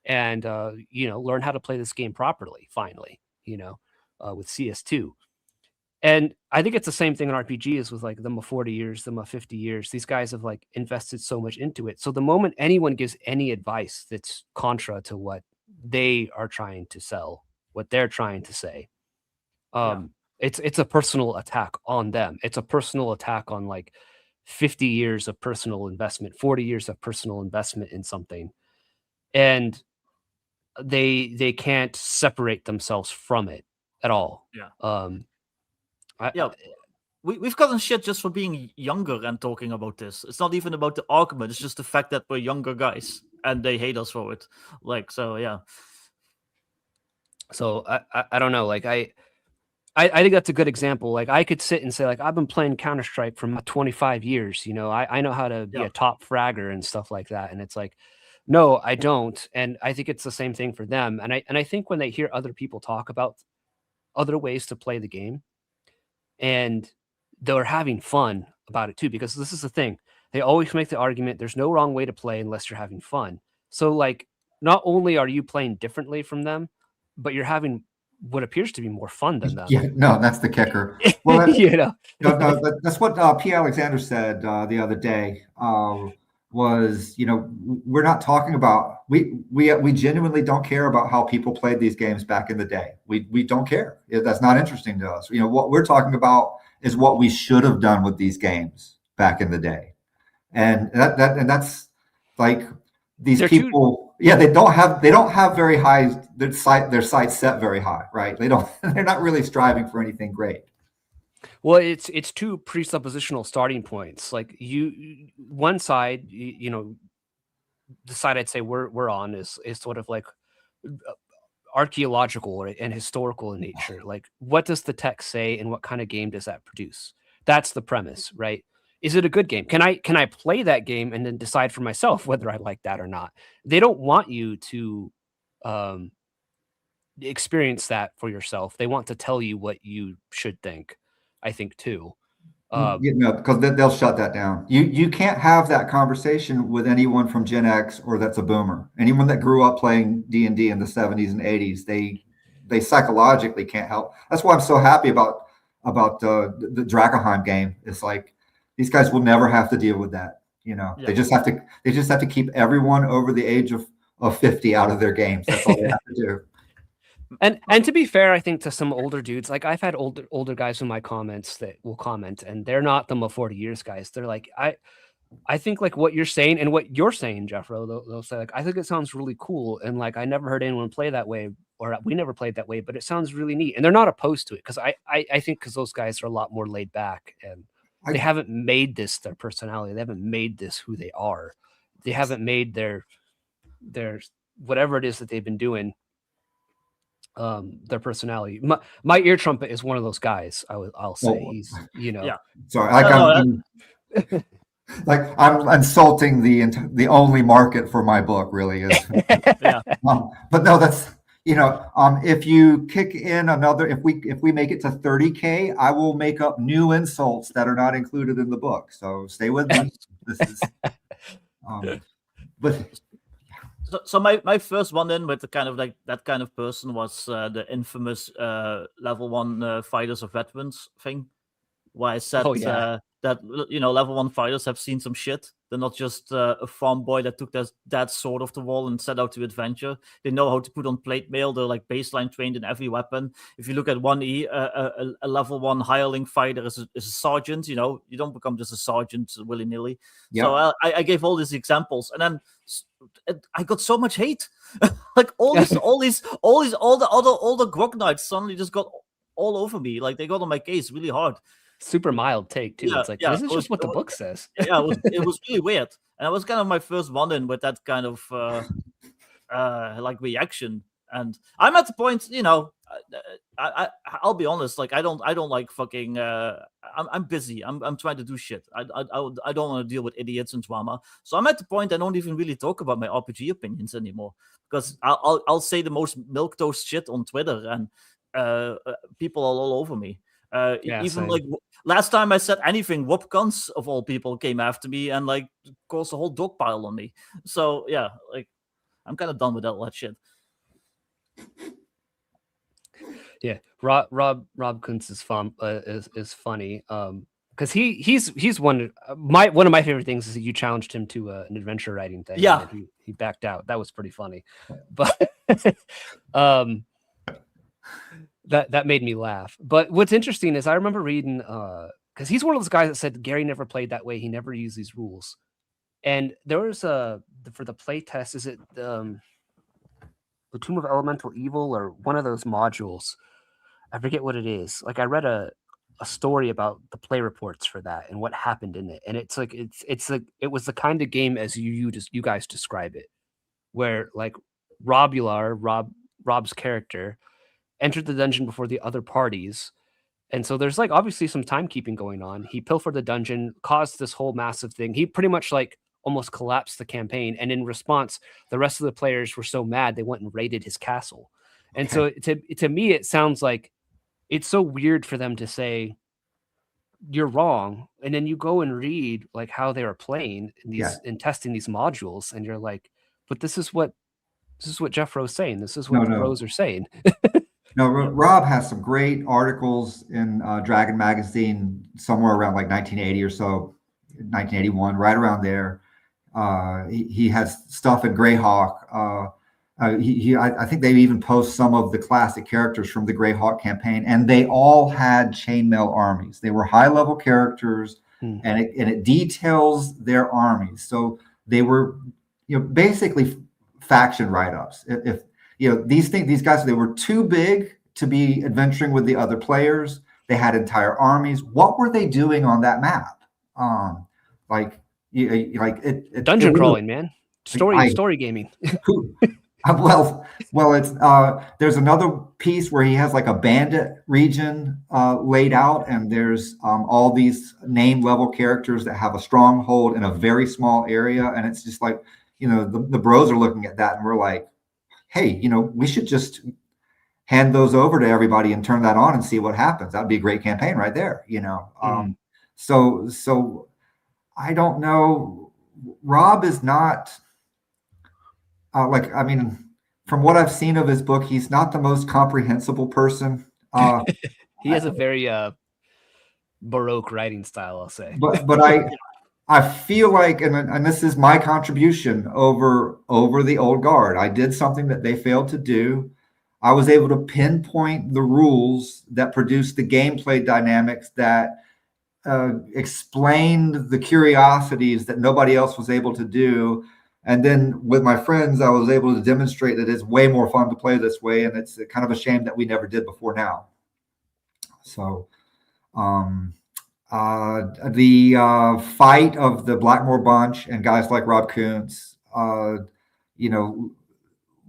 and, learn how to play this game properly, finally, with CS2. And I think it's the same thing in RPGs with like them of 40 years, them of 50 years. These guys have like invested so much into it. So the moment anyone gives any advice that's contra to what they are trying to sell, what they're trying to say, it's a personal attack on them. It's a personal attack on like 50 years of personal investment, 40 years of personal investment in something. And they can't separate themselves from it at all. Yeah. We've gotten shit just for being younger and talking about this. It's not even about the argument. It's just the fact that we're younger guys and they hate us for it. Like, so, yeah. So I don't know. Like I think that's a good example. Like I could sit and say like, I've been playing Counter-Strike for 25 years. I know how to be a top fragger and stuff like that. And it's like, no, I don't. And I think it's the same thing for them. And I think when they hear other people talk about other ways to play the game, and they're having fun about it too, because this is the thing. They always make the argument there's no wrong way to play unless you're having fun. So like, not only are you playing differently from them, but you're having what appears to be more fun than them. Yeah, no, that's the kicker. Well, You know, that's what P. Alexander said the other day. Was, you know, we're not talking about, we genuinely don't care about how people played these games back in the day. We don't care. That's not interesting to us. You know, what we're talking about is what we should have done with these games back in the day. And that's like these They're people, yeah, they don't have very high, their sights set very high, right? They're not really striving for anything great. well, it's two presuppositional starting points. Like one side, you know, the side I'd say we're on is sort of like archaeological and historical in nature. Like, what does the text say, and what kind of game does that produce? That's the premise, right? Is it a good game? Can I play that game and then decide for myself whether I like that or not? They don't want you to experience that for yourself. They want to tell you what you should think, I think, too. Because they'll shut that down. You can't have that conversation with anyone from Gen X or that's a boomer. Anyone that grew up playing D&D in the 70s and 80s, they psychologically can't help. That's why I'm so happy about the Dracaheim game. It's like these guys will never have to deal with that. You know, they just have to keep everyone over the age of 50 out of their games. That's all they have to do. And to be fair, I think to some older dudes, like I've had older guys in my comments that will comment, and they're not the 40 years guys. They're like, I think like what you're saying and what you're saying, Jeffro, they'll say like, I think it sounds really cool, and like I never heard anyone play that way, or we never played that way, but it sounds really neat, and they're not opposed to it because I think because those guys are a lot more laid back, and they haven't made this their personality. They haven't made this who they are. They haven't made their whatever it is that they've been doing their personality. My ear trumpet is one of those guys. I'll say he's, you know. Yeah. Sorry, like I'm insulting the only market for my book. Really is. Yeah. But no, that's, you know, if you kick in another, if we make it to 30K, I will make up new insults that are not included in the book. So stay with me. This is, but. So my first one in with the kind of like that kind of person was the infamous level 1 fighters of veterans thing, where I said that, you know, level 1 fighters have seen some shit. They're not just a farm boy that took that sword off the wall and set out to adventure. They know how to put on plate mail. They're like baseline trained in every weapon. If you look at 1E, a level 1 hireling fighter is a sergeant. You know, you don't become just a sergeant willy nilly. Yeah. So I gave all these examples, and then I got so much hate. Like all the grog knights suddenly just got all over me. Like they got on my case really hard. Super mild take too. It's like, this is just what the book says. Yeah, it was really weird, and that was kind of my first one-in with that kind of like reaction. And I'm at the point, you know, I'll be honest, like I don't like fucking. I'm busy. I'm trying to do shit. I don't want to deal with idiots and drama. So I'm at the point I don't even really talk about my RPG opinions anymore, because I'll say the most milquetoast shit on Twitter, and people are all over me. Even same. Like last time I said anything, whoop guns of all people came after me and like caused a whole dog pile on me. So yeah, like I'm kind of done with all that shit. Yeah, Rob Kuntz is fun. Is funny. Because he's one of my favorite things is that you challenged him to an adventure writing thing. Yeah, and he backed out. That was pretty funny, but that made me laugh. But what's interesting is I remember reading because he's one of those guys that said Gary never played that way. He never used these rules. And there was for the play test, is it the Tomb of Elemental Evil or one of those modules? I forget what it is. Like I read a story about the play reports for that and what happened in it. And it's like it was the kind of game as you guys describe it, where like Rob's character entered the dungeon before the other parties. And so there's like obviously some timekeeping going on. He pilfered the dungeon, caused this whole massive thing. He pretty much like almost collapsed the campaign. And in response, the rest of the players were so mad they went and raided his castle. And so to me, it sounds like it's so weird for them to say you're wrong. And then you go and read like how they were playing in these Yeah. and testing these modules, and you're like, but this is what Jeffro's saying. This is No, what the no. bros are saying. No, Rob has some great articles in Dragon Magazine somewhere around like 1980 or so, 1981, right around there. He has stuff in Greyhawk. I think they even post some of the classic characters from the Greyhawk campaign, and they all had chainmail armies. They were high-level characters, and it details their armies. So they were, basically faction write-ups. If these guys, they were too big to be adventuring with the other players. They had entire armies. What were they doing on that map? Dungeon crawling, man. Story gaming. Well, it's there's another piece where he has like a bandit region laid out, and there's all these name level characters that have a stronghold in a very small area, and it's just like, the bros are looking at that, and we're like, hey, we should just hand those over to everybody and turn that on and see what happens. That'd be a great campaign right there, So I don't know. Rob is not from what I've seen of his book, he's not the most comprehensible person. He has a very Baroque writing style, I'll say. But I feel like, and this is my contribution over the old guard. I did something that they failed to do. I was able to pinpoint the rules that produced the gameplay dynamics that explained the curiosities that nobody else was able to do. And then with my friends, I was able to demonstrate that it's way more fun to play this way. And it's kind of a shame that we never did before now. So the fight of the Blackmore Bunch and guys like Rob Kuntz,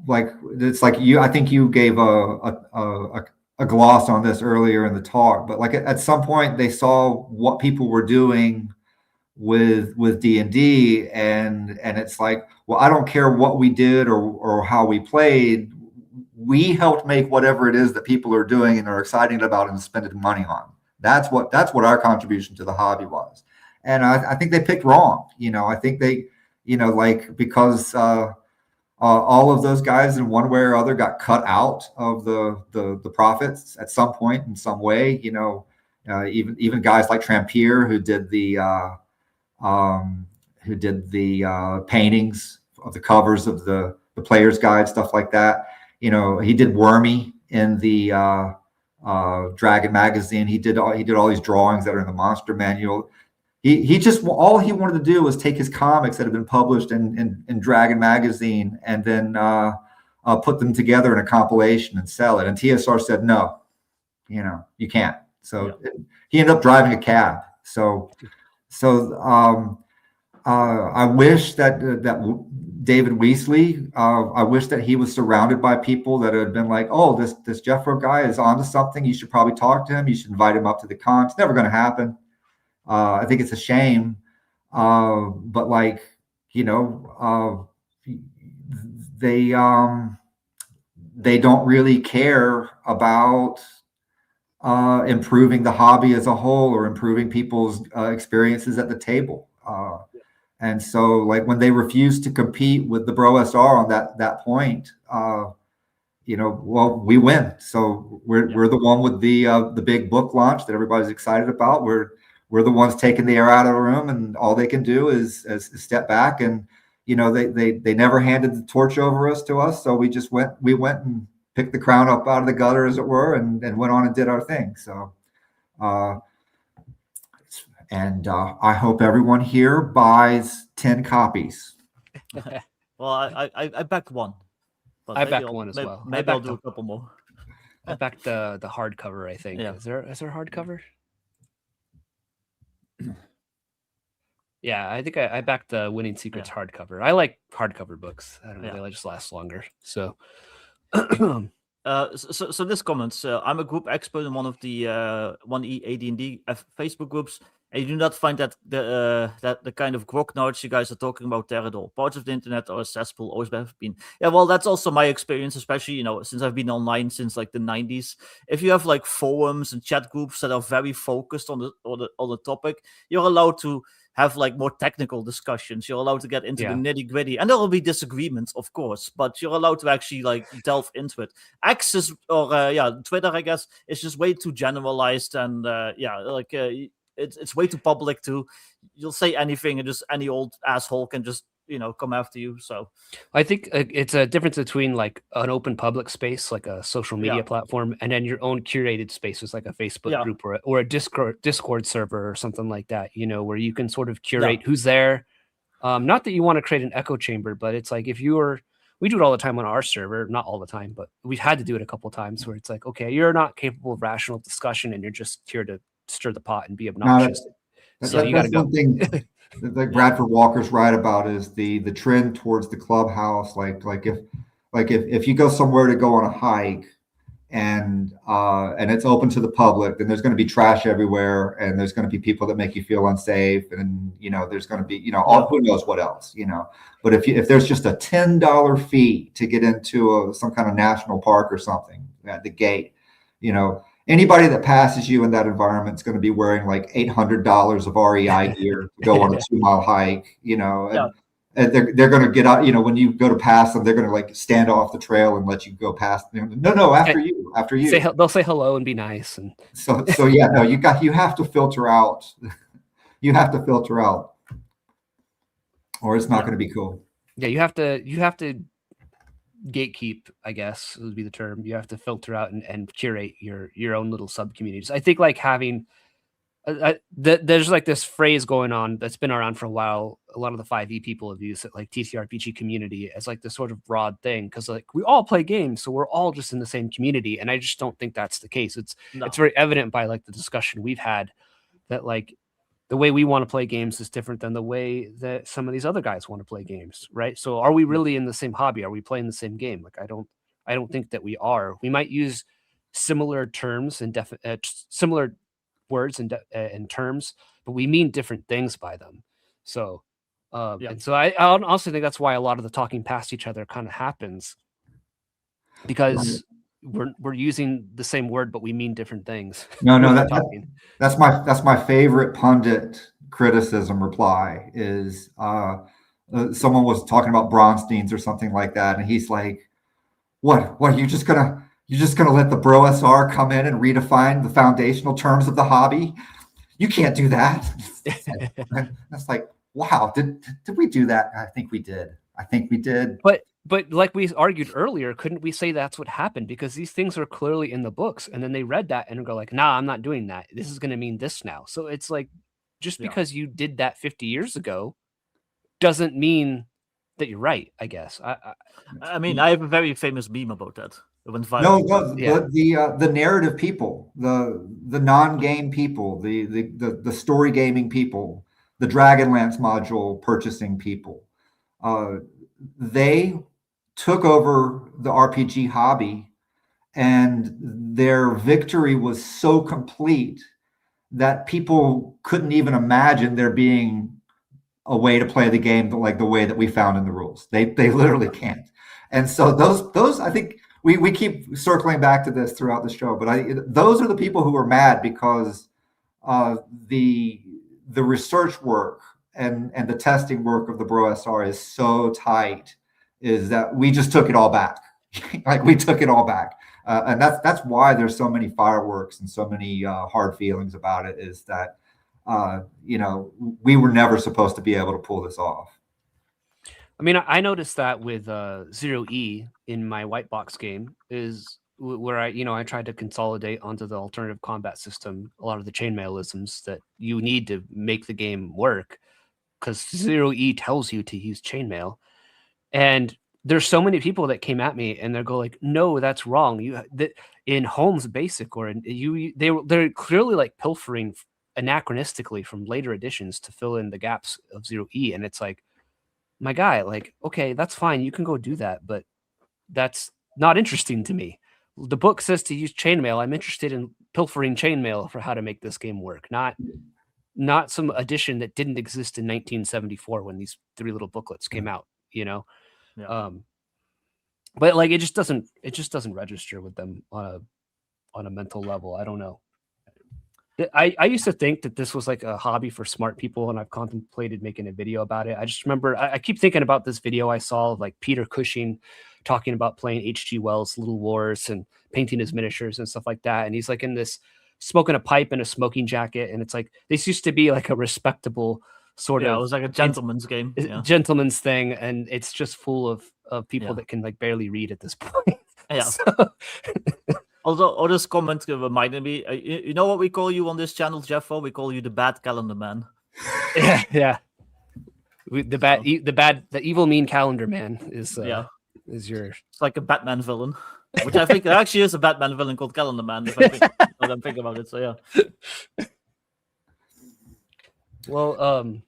it's like I think you gave a gloss on this earlier in the talk, but like at some point they saw what people were doing with D&D, and it's like, well, I don't care what we did or how we played. We helped make whatever it is that people are doing and are excited about and spending money on. That's what our contribution to the hobby was. And I think they picked wrong. I think they, because all of those guys in one way or other got cut out of the profits at some point in some way. Even guys like Trampier who did the paintings of the covers of the player's guide, stuff like that. He did Wormy in the Dragon magazine. He did all these drawings that are in the monster manual. He just, all he wanted to do was take his comics that have been published in Dragon magazine and then put them together in a compilation and sell it. And TSR said, no, you can't. So he ended up driving a cab. So I wish that David Weasley, I wish that he was surrounded by people that had been like, oh, this Jeffro guy is onto something. You should probably talk to him. You should invite him up to the con. It's never going to happen. I think it's a shame. But they don't really care about improving the hobby as a whole or improving people's experiences at the table. And so like when they refuse to compete with the Bro SR on that point, well, we win. So we're the one with the big book launch that everybody's excited about. We're the ones taking the air out of the room, and all they can do is step back. And they never handed the torch over to us, so we went and picked the crown up out of the gutter, as it were, and went on and did our thing. So I hope everyone here buys 10 copies. Well, I backed one. But I backed one as well. Maybe I'll do a couple more. I backed the hardcover, I think. Yeah. Is there hardcover? Yeah, I think I backed the Winning Secrets hardcover. I like hardcover books. I don't know, they just last longer. So so this comments, I'm a group expert in one of the 1E AD&D Facebook groups, And you do not find that the kind of grognards you guys are talking about there at all. Parts of the internet are a cesspool, always have been. Yeah, well, that's also my experience, especially, since I've been online since like the 90s. If you have like forums and chat groups that are very focused on the topic, you're allowed to have like more technical discussions. You're allowed to get into the nitty gritty, and there will be disagreements, of course, but you're allowed to actually like delve into it. Access or Twitter, I guess, is just way too generalized, and it's way too public too. You'll say anything, and just any old asshole can just come after you. So I think it's a difference between like an open public space, like a social media platform, and then your own curated spaces, like a Facebook group or a Discord server or something like that, where you can sort of curate who's there. Not that you want to create an echo chamber, but it's like we do it all the time on our server, not all the time, but we've had to do it a couple of times where it's like, okay, you're not capable of rational discussion and you're just here to stir the pot and be obnoxious. So you got to go. One thing that Bradford Walker's right about is the trend towards the clubhouse. Like if you go somewhere to go on a hike and it's open to the public, then there's going to be trash everywhere, and there's going to be people that make you feel unsafe, and there's going to be who knows what else. But if there's just a $10 fee to get into some kind of national park or something at the gate, anybody that passes you in that environment is going to be wearing like $800 of REI gear to go on a 2-mile hike, and they're going to get out, when you go to pass them, they're going to like stand off the trail and let you go past them. No, after you. They'll say hello and be nice. And so yeah, no, you have to filter out. You have to filter out, or it's not going to be cool. Yeah, you have to gatekeep, I guess would be the term. You have to filter out and curate your own little sub communities. I think like having there's like this phrase going on that's been around for a while. A lot of the 5e people have used it, like TTRPG community, as like this sort of broad thing, because like we all play games, so we're all just in the same community. And I just don't think that's the case. It's very evident by like the discussion we've had that like the way we want to play games is different than the way that some of these other guys want to play games, right? So are we really in the same hobby? Are we playing the same game? Like I don't think that we are. We might use similar terms and similar words and terms, but we mean different things by them. So and so I honestly think that's why a lot of the talking past each other kind of happens, because we're using the same word, but we mean different things. No, that's my favorite pundit criticism reply is someone was talking about Bronsteins or something like that, and he's like, "What? You're just gonna let the Bro SR come in and redefine the foundational terms of the hobby? You can't do that." That's like, wow, did we do that? I think we did. But like we argued earlier, couldn't we say that's what happened? Because these things are clearly in the books, and then they read that and go like, "Nah, I'm not doing that. This is going to mean this now." So it's like, just because you did that 50 years ago doesn't mean that you're right, I guess. I mean, I have a very famous meme about that. The narrative people, the non-game people, the story gaming people, the Dragonlance module purchasing people, they took over the RPG hobby, and their victory was so complete that people couldn't even imagine there being a way to play the game like the way that we found in the rules. They literally can't. And so those I think we keep circling back to this throughout the show, but those are the people who are mad because the research work and the testing work of the Bro SR is so tight, is that we just took it all back. Like we took it all back. And that's why there's so many fireworks and so many hard feelings about it, is that we were never supposed to be able to pull this off. I mean, I noticed that with 0E in my white box game, is where I tried to consolidate onto the alternative combat system a lot of the chainmailisms that you need to make the game work, because 0E tells you to use chainmail. And there's so many people that came at me and they go like, "No, that's wrong. In Holmes Basic or they're clearly like pilfering anachronistically from later editions to fill in the gaps of 0E." And it's like, my guy, like, okay, that's fine. You can go do that, but that's not interesting to me. The book says to use chainmail. I'm interested in pilfering chainmail for how to make this game work, not not some edition that didn't exist in 1974 when these 3 little booklets came out, you know. Yeah. But like it just doesn't register with them on a mental level. I don't know. I used to think that this was like a hobby for smart people, and I've contemplated making a video about it. I just remember I keep thinking about this video I saw of like Peter Cushing talking about playing H.G. Wells' Little Wars and painting his miniatures and stuff like that. And he's like in this smoking a pipe in a smoking jacket, and it's like this used to be like a respectable sort of it was like a gentleman's game. Yeah. Gentleman's thing, and it's just full of people that can like barely read at this point. Yeah. So, Although this comment reminded me, you know what we call you on this channel, Jeffro? We call you the bad calendar man. yeah. The evil mean calendar man is your. It's like a Batman villain, which I think there actually is a Batman villain called Calendar Man. If I think about it, so yeah. Well,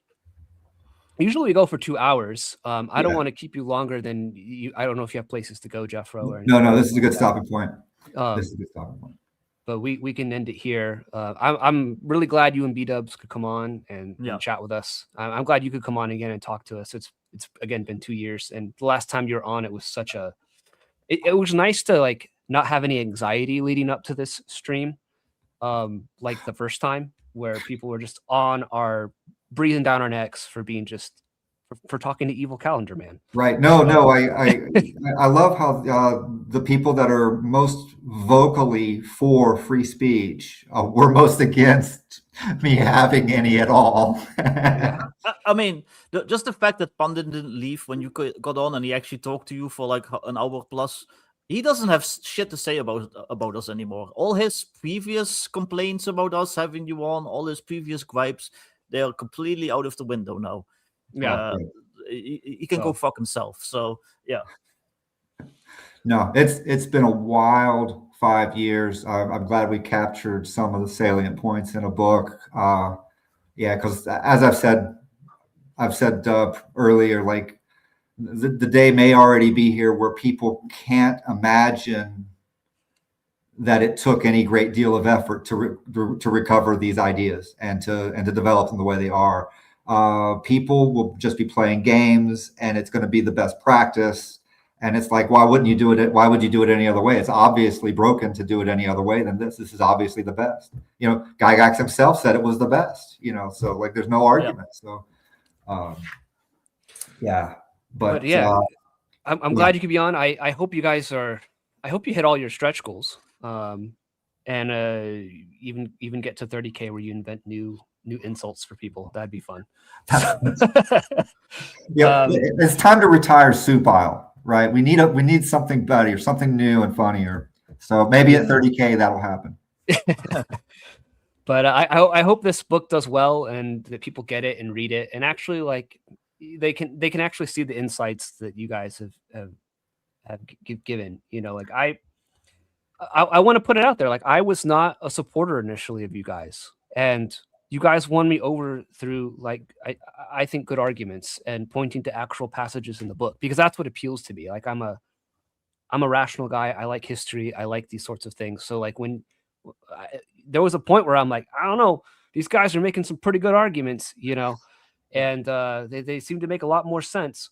usually we go for 2 hours. I don't want to keep you longer than you. I don't know if you have places to go, Jeffro. Or No, this is a good stopping point. This is a good stopping point. But we can end it here. I'm really glad you and Bdubs could come on and chat with us. I'm glad you could come on again and talk to us. It's again been 2 years, and the last time you were on, it was such a. It was nice to like not have any anxiety leading up to this stream, like the first time where people were just breathing down our necks for being just for talking to Evil Calendar Man. Right. No. I love how the people that are most vocally for free speech were most against me having any at all. I mean, just the fact that Pandit didn't leave when you got on and he actually talked to you for like an hour plus. He doesn't have shit to say about us anymore. All his previous complaints about us having you on, all his previous gripes, they are completely out of the window now. Yeah, he can go fuck himself. So yeah. No, it's been a wild 5 years. I'm glad we captured some of the salient points in a book. Because as I've said earlier, like the day may already be here where people can't imagine that it took any great deal of effort to recover these ideas and to develop them the way they are. People will just be playing games, and it's going to be the best practice. And it's like, why wouldn't you do it? Why would you do it any other way? It's obviously broken to do it any other way than this. This is obviously the best. You know, Gygax himself said it was the best. You know, so like, there's no argument. Yeah. So, but yeah, I'm glad you could be on. I hope you guys are. I hope you hit all your stretch goals. And even get to 30K where you invent new insults for people. That'd be fun. It's time to retire Soup Isle, right? We need something better, something new and funnier. So maybe at 30K that'll happen. But I hope this book does well and that people get it and read it and actually like they can actually see the insights that you guys have given. You know, like I want to put it out there. Like I was not a supporter initially of you guys, and you guys won me over through like I think good arguments and pointing to actual passages in the book, because that's what appeals to me. Like I'm a rational guy. I like history. I like these sorts of things. So like when there was a point where I'm like, I don't know, these guys are making some pretty good arguments, you know, and they seem to make a lot more sense.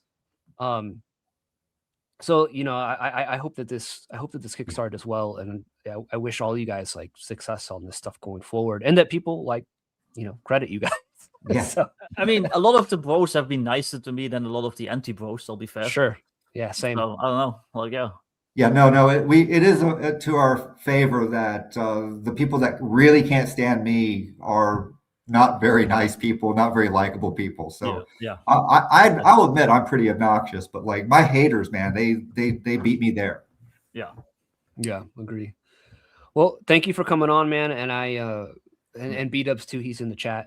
So, you know, I hope that this Kickstarter does well, and I wish all you guys like success on this stuff going forward, and that people like, you know, credit you guys. Yeah. So, I mean, a lot of the bros have been nicer to me than a lot of the anti-bros. I'll be fair. Sure. Yeah. Same. So, I don't know. Well, yeah. Yeah. No. It is to our favor that the people that really can't stand me are not very nice people, not very likable people. So yeah. I'll admit I'm pretty obnoxious, but like my haters, man, they beat me there. Yeah, agree. Well, thank you for coming on, man. And and Bdubs too, he's in the chat.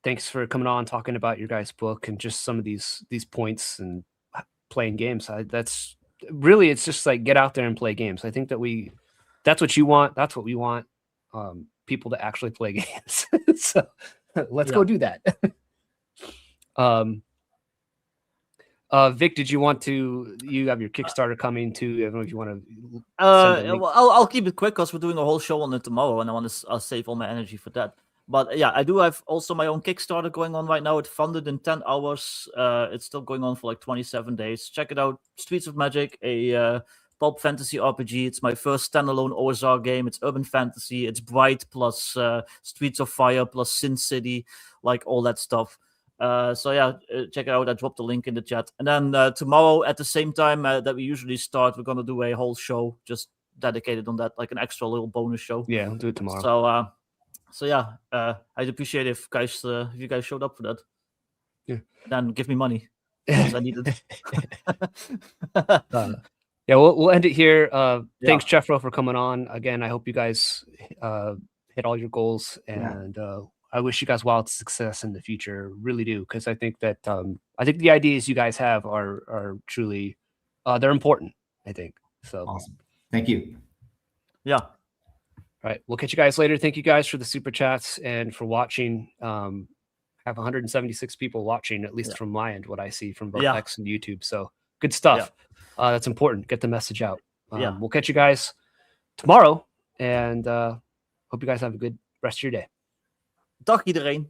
Thanks for coming on, talking about your guys' book and just some of these points and playing games. That's really, it's just like get out there and play games. I think that's what you want. That's what we want. People to actually play games. So let's go do that. Vic, did you have your Kickstarter coming too? I don't know if you want to. Well, I'll keep it quick because we're doing a whole show on it tomorrow, and I want to save all my energy for that. But yeah, I do have also my own Kickstarter going on right now. It funded in 10 hours. It's still going on for like 27 days. Check it out. Streets of Magic, a pulp fantasy RPG. It's my first standalone OSR game. It's urban fantasy. It's Bright plus Streets of Fire plus Sin City, like all that stuff. So yeah, check it out. I dropped the link in the chat. And then tomorrow at the same time that we usually start, we're going to do a whole show just dedicated on that, like an extra little bonus show. Yeah, we'll do it tomorrow. So yeah, I'd appreciate if you guys showed up for that. Yeah. Then give me money because I need it. Yeah, we'll end it here. Thanks, Jeffro, for coming on. Again, I hope you guys hit all your goals, and I wish you guys wild success in the future. Really do, because I think that the ideas you guys have are truly they're important. I think so. Awesome. Thank you. Yeah. All right, we'll catch you guys later. Thank you guys for the super chats and for watching. Have 176 people watching, at least from my end, what I see from both X and YouTube. So good stuff. That's important. Get the message out. We'll catch you guys tomorrow, and hope you guys have a good rest of your day. Dag iedereen.